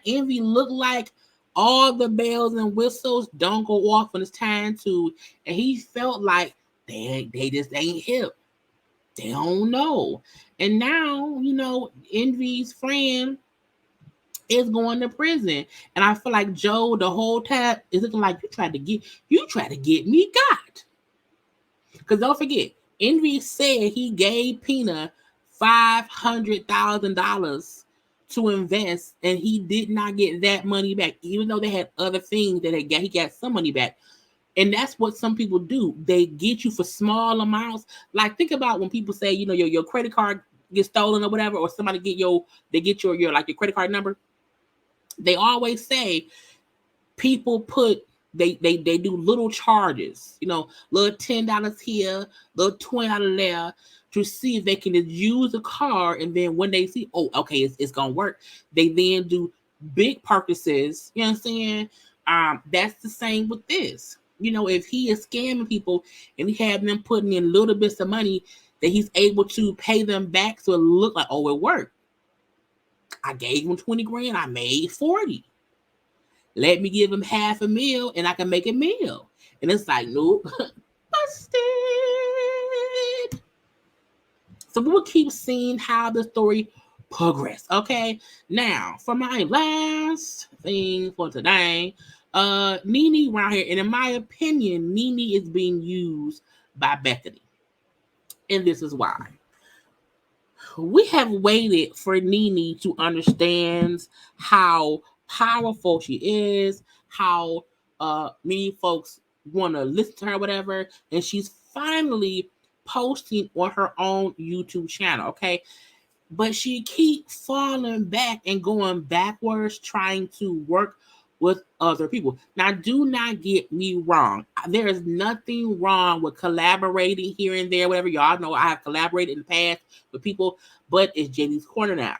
Envy looked like all the bells and whistles don't go off when it's time to, and he felt like they just ain't hip. They don't know. And now, Envy's friend is going to prison. And I feel like Joe the whole time is looking like you tried to get me got. Because don't forget, Envy said he gave Pina $500,000 to invest, and he did not get that money back, even though they had other things that he got some money back. And that's what some people do. They get you for small amounts. Like, think about when people say, your credit card gets stolen or whatever, or somebody get your credit card number. They always say people put they do little charges, little $10 here, little $20 there, to see if they can just use the card, and then when they see, oh, okay, it's gonna work, they then do big purchases. You know what I'm saying? That's the same with this. If he is scamming people and he have them putting in little bits of money that he's able to pay them back, so it look like, oh, it worked. I gave him 20 grand, I made 40. Let me give him $500,000 and I can make a meal. And it's like, nope, busted. So we'll keep seeing how the story progress. Okay. Now, for my last thing for today, Nene around here, and in my opinion, Nene is being used by Bethany. And this is why. We have waited for Nene to understand how powerful she is, how many folks want to listen to her, whatever, and she's finally posting on her own YouTube channel, okay? But she keeps falling back and going backwards, trying to work with other people. Now, do not get me wrong. There is nothing wrong with collaborating here and there, whatever. Y'all know I have collaborated in the past with people, but it's JayLeesCorner now.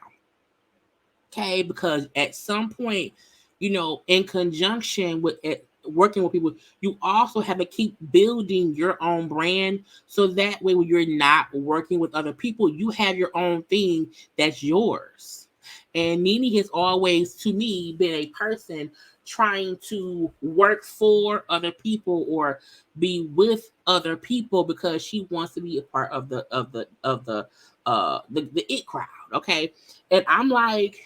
Okay, because at some point, in conjunction with working with people, you also have to keep building your own brand, so that way when you're not working with other people, you have your own thing that's yours. And Nene has always, to me, been a person trying to work for other people or be with other people because she wants to be a part of the it crowd. Okay, and I'm like,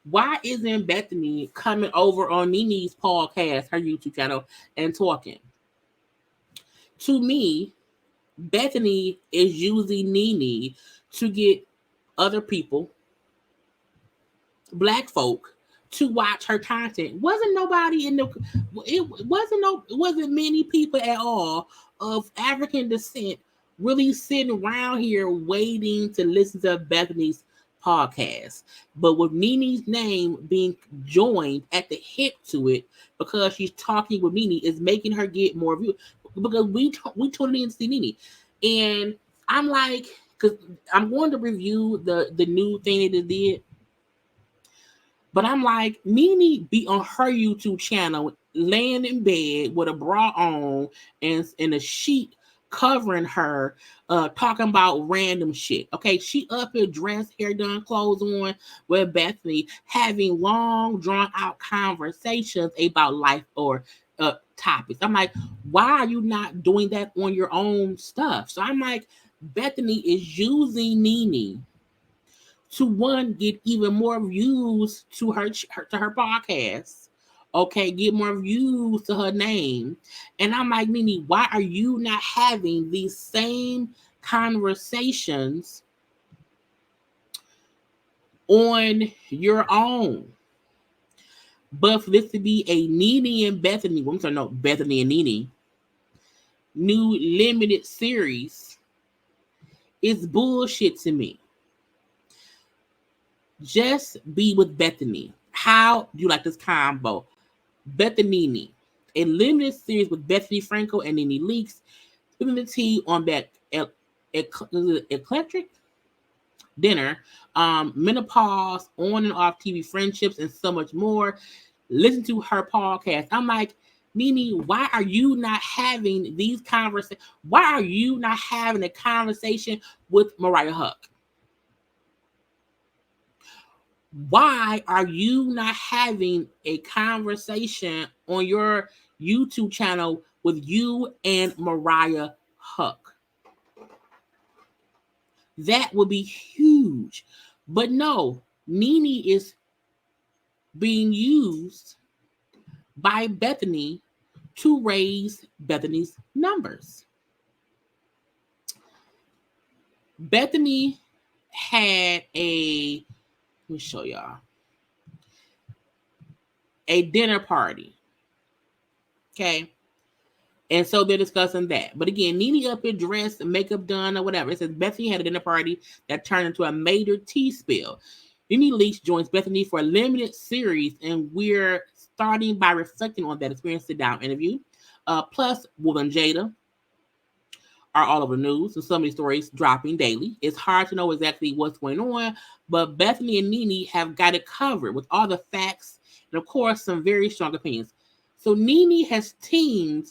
why isn't Bethany coming over on Nene's podcast, her YouTube channel, and talking? To me, Bethany is using Nene to get other people, Black folk, to watch her content. Wasn't many people at all of African descent really sitting around here waiting to listen to Bethany's podcast. But with Nene's name being joined at the hip to it, because she's talking with Nene, is making her get more views. Because we totally didn't see Nene. And I'm like, because I'm going to review the new thing that they did. But I'm like, Nene be on her YouTube channel, laying in bed with a bra on and a sheet covering her, talking about random shit. Okay, she up here dressed, hair done, clothes on, with Bethany, having long, drawn out conversations about life or topics. I'm like, why are you not doing that on your own stuff? So I'm like, Bethany is using Nene to, one, get even more views to her podcast. Okay, get more views to her name. And I'm like, Nene, why are you not having these same conversations on your own? But for this to be a Nene and Bethany, well, I'm sorry, no, Bethany and Nene new limited series is bullshit to me. Just be with Bethany. How do you like this combo? Bethany, a limited series with Bethany Frankel and Nene Leakes, spilling the tea on that eclectic dinner, menopause, on and off TV friendships, and so much more. Listen to her podcast. I'm like, Nene, why are you not having these conversations? Why are you not having a conversation with Mariah Huck? Why are you not having a conversation on your YouTube channel with you and Mariah Huck? That would be huge. But no, Nene is being used by Bethany to raise Bethany's numbers. Bethany had let me show y'all, a dinner party. Okay. And so they're discussing that. But again, Nene up here dressed, makeup done, or whatever. It says Bethany had a dinner party that turned into a major tea spill. Nene Leakes joins Bethany for a limited series, and we're starting by reflecting on that experience sit-down interview. Plus, Will and Jada are all over the news, and so many stories dropping daily. It's hard to know exactly what's going on, but Bethany and Nene have got it covered with all the facts and, of course, some very strong opinions. So Nene has teamed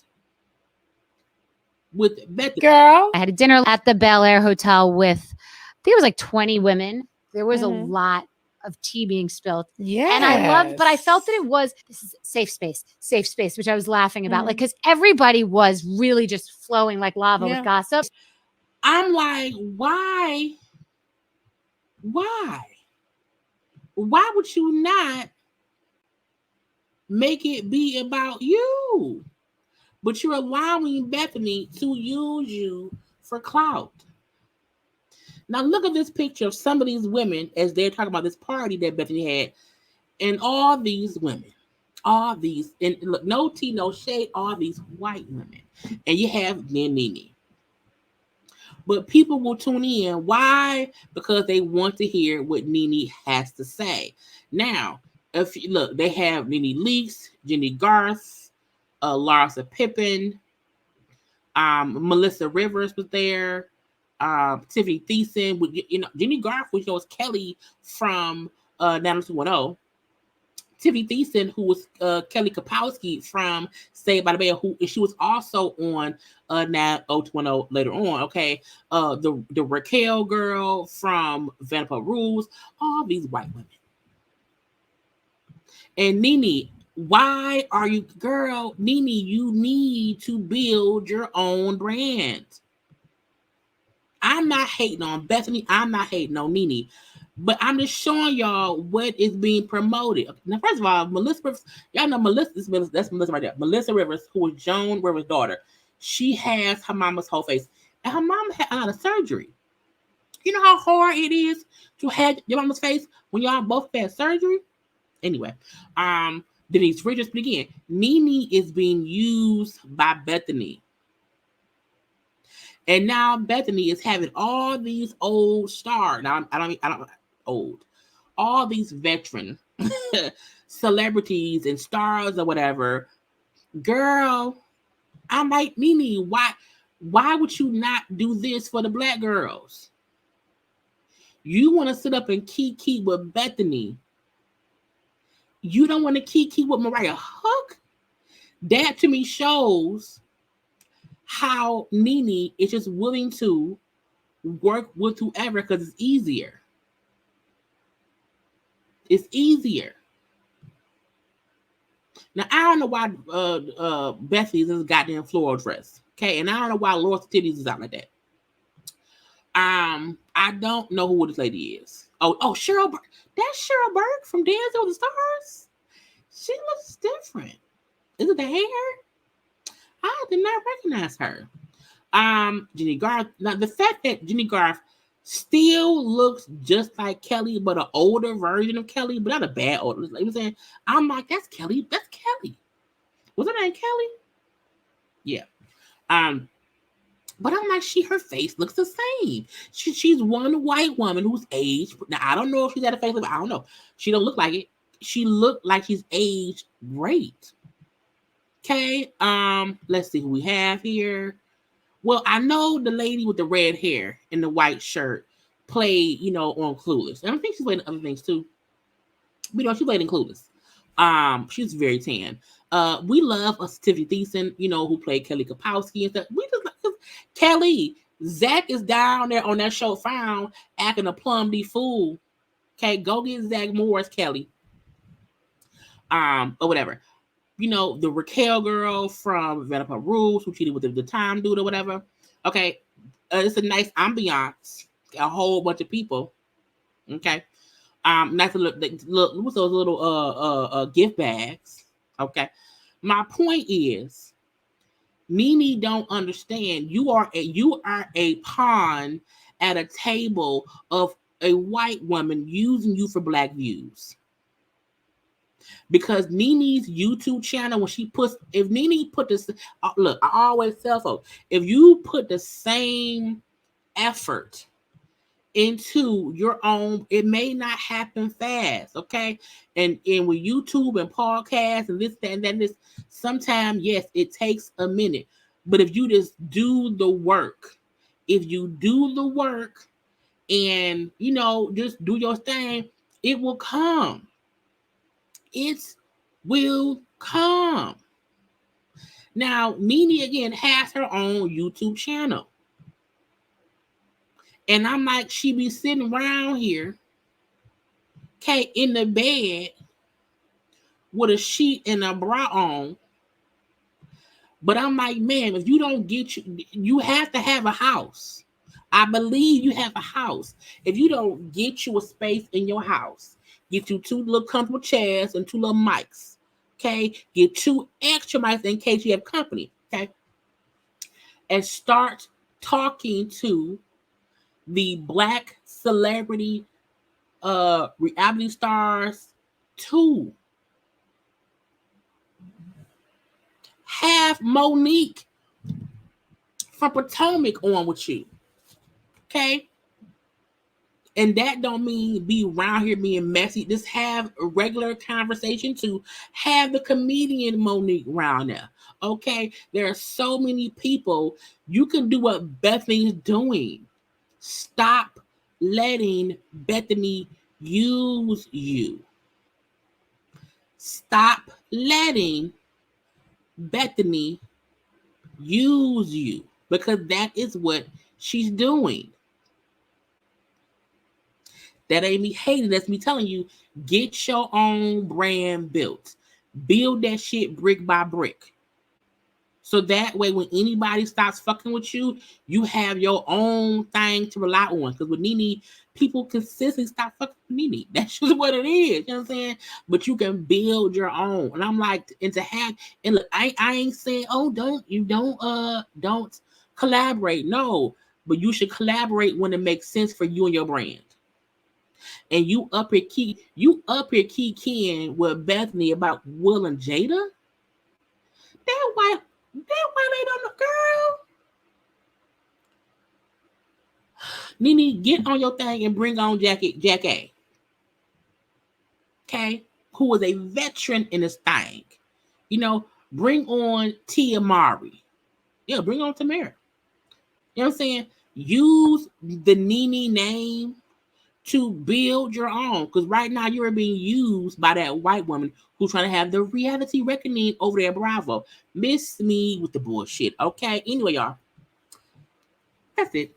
with Bethany. Girl, I had a dinner at the Bel Air Hotel with, I think it was like 20 women. There was a lot of tea being spilled. Yeah. And I loved, but I felt that this is safe space, which I was laughing about. Like, because everybody was really just flowing like lava with gossip. I'm like, why? Why would you not make it be about you? But you're allowing Bethany to use you for clout. Now look at this picture of some of these women as they're talking about this party that Bethany had, and all these women, and look, no tea, no shade, all these white women, and you have Nene. But people will tune in. Why? Because they want to hear what Nene has to say. Now, if you look, they have Nene Leakes, Jenny Garth, Larsa Pippen, Melissa Rivers was there. Tiffany Thiessen, Jenny Garth, which was Kelly from 90210. Tiffany Thiessen, who was Kelly Kapowski from Saved by the Bell, she was also on 90210 later on. Okay, the Raquel girl from Vanderpump Rules, all these white women. And Nene, why are you, girl? Nene, you need to build your own brand. I'm not hating on Bethany. I'm not hating on Nene. But I'm just showing y'all what is being promoted. Now, first of all, Melissa Rivers, y'all know Melissa, that's Melissa right there. Melissa Rivers, who was Joan Rivers' daughter. She has her mama's whole face. And her mom had a lot of surgery. You know how hard it is to have your mama's face when y'all both had surgery? Anyway, Denise Richards, but again, Nene is being used by Bethany. And now Bethany is having all these old stars. Now I don't old. All these veteran celebrities and stars or whatever. Girl, I'm like, Nene, why would you not do this for the black girls? You want to sit up and kiki with Bethany. You don't want to kiki with Mariah Hook? That to me shows how Nene is just willing to work with whoever because it's easier. It's easier. Now, I don't know why Bethany's in this goddamn floral dress. Okay, and I don't know why Laura's titties is out like that. I don't know who this lady is. Oh, Cheryl Burke. That's Cheryl Burke from Dancing with the Stars. She looks different. Is it the hair? I did not recognize her. Jenny Garth. Now, the fact that Jenny Garth still looks just like Kelly, but an older version of Kelly, but not a bad older. Like I'm saying, I'm like, that's Kelly. That's Kelly. Was her name Kelly? Yeah. But I'm like, her face looks the same. She's one white woman who's aged. Now, I don't know if she's at a face, I don't know. She don't look like it. She looked like she's aged great. Okay, let's see who we have here. Well, I know the lady with the red hair and the white shirt played, on Clueless. And I think she's playing other things too. But she played in Clueless. She's very tan. We love Tiffany Thiessen, who played Kelly Kapowski and stuff. We just like Kelly. Zach is down there on that show Found acting a plum D fool. Okay, go get Zach Morris, Kelly. Or whatever. The Raquel girl from Vanderpump Rules who cheated with the time dude or whatever. Okay, it's a nice ambiance. A whole bunch of people. Okay, nice look. What's those little gift bags? Okay, my point is, Nene don't understand. You are a pawn at a table of a white woman using you for black views. Because Nene's YouTube channel, when she puts, if Nene put this, look, I always tell folks, if you put the same effort into your own, it may not happen fast, okay? And with YouTube and podcasts and this, that, and then this, sometimes, yes, it takes a minute. But if you just do the work, if you do the work and, you know, just do your thing, it will come. It will come. Now, Nene, again, has her own YouTube channel. And I'm like, she be sitting around here, okay, in the bed with a sheet and a bra on. But I'm like, man, if you don't get you have to have a house. I believe you have a house. If you don't get you a space in your house, get you 2 little comfortable chairs and 2 little mics, okay? Get 2 extra mics in case you have company, okay? And start talking to the Black celebrity reality stars too. Have Monique from Potomac on with you, okay? And that don't mean be around here being messy. Just have a regular conversation to have the comedian Monique around there, okay? There are so many people. You can do what Bethany's doing. Stop letting Bethany use you. Stop letting Bethany use you, because that is what she's doing. That ain't me hating. That's me telling you, get your own brand built. Build that shit brick by brick. So that way, when anybody starts fucking with you, you have your own thing to rely on. Because with Nene, people consistently stop fucking with Nene. That's just what it is. You know what I'm saying? But you can build your own. And I'm like, and to have, and look, I ain't saying, oh, don't collaborate. No, but you should collaborate when it makes sense for you and your brand. And you up here keying with Bethany about Will and Jada. That white lady on the girl. Nene, get on your thing and bring on Jack A. Okay? Who is a veteran in this thing. You know, bring on Tia Mowry. Yeah, bring on Tamara. You know what I'm saying? Use the Nene name to build your own. Because right now you're being used by that white woman who's trying to have the reality reckoning over there at Bravo. Miss me with the bullshit. Okay? Anyway, y'all. That's it.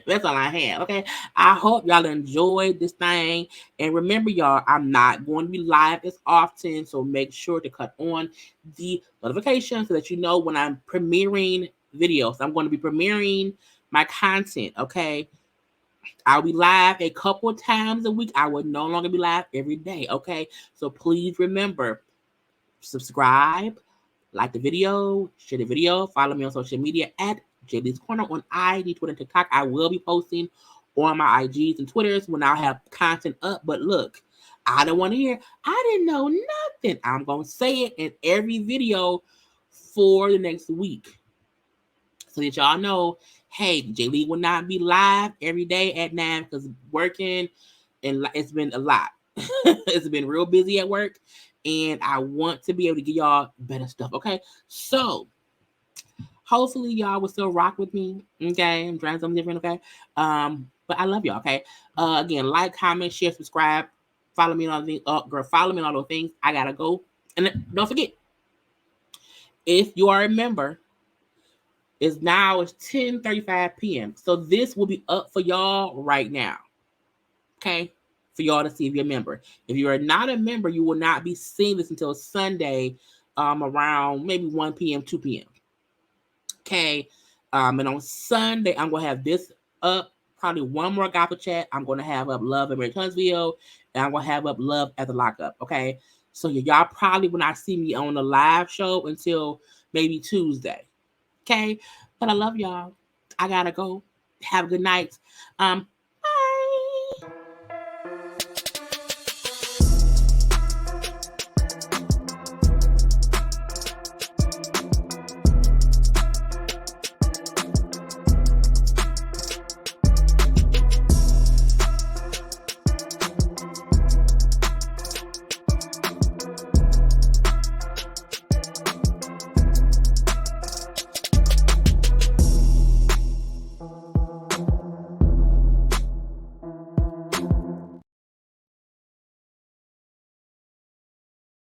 That's all I have. Okay. I hope y'all enjoyed this thing. And remember, y'all, I'm not going to be live as often. So make sure to cut on the notification so that you know when I'm premiering videos. I'm going to be premiering my content. Okay. I'll be live a couple of times a week. I will no longer be live every day. Okay. So please remember, subscribe, like the video, share the video, follow me on social media at JayLeesCorner on IG, Twitter, and TikTok. I will be posting on my IGs and Twitters when I have content up. But look, I don't want to hear, I didn't know nothing. I'm going to say it in every video for the next week. So that y'all know, hey, Jaylee will not be live every day at 9 because working, and it's been a lot. It's been real busy at work. And I want to be able to give y'all better stuff, okay? So, hopefully y'all will still rock with me, okay? I'm trying something different, okay? But I love y'all, okay? Again, like, comment, share, subscribe. Follow me on all the things. Follow me on all those things. I gotta go. And don't forget, if you are a member, it's 10:35 p.m. So this will be up for y'all right now, okay? For y'all to see if you're a member. If you are not a member, you will not be seeing this until Sunday around maybe 1 p.m., 2 p.m. Okay. And on Sunday, I'm going to have this up, probably one more gospel chat. I'm going to have up Love in Mary Huntsville, and I'm going to have up Love at the Lockup. Okay. So y'all probably will not see me on the live show until maybe Tuesday. Okay. But I love y'all. I got to go. Have a good night.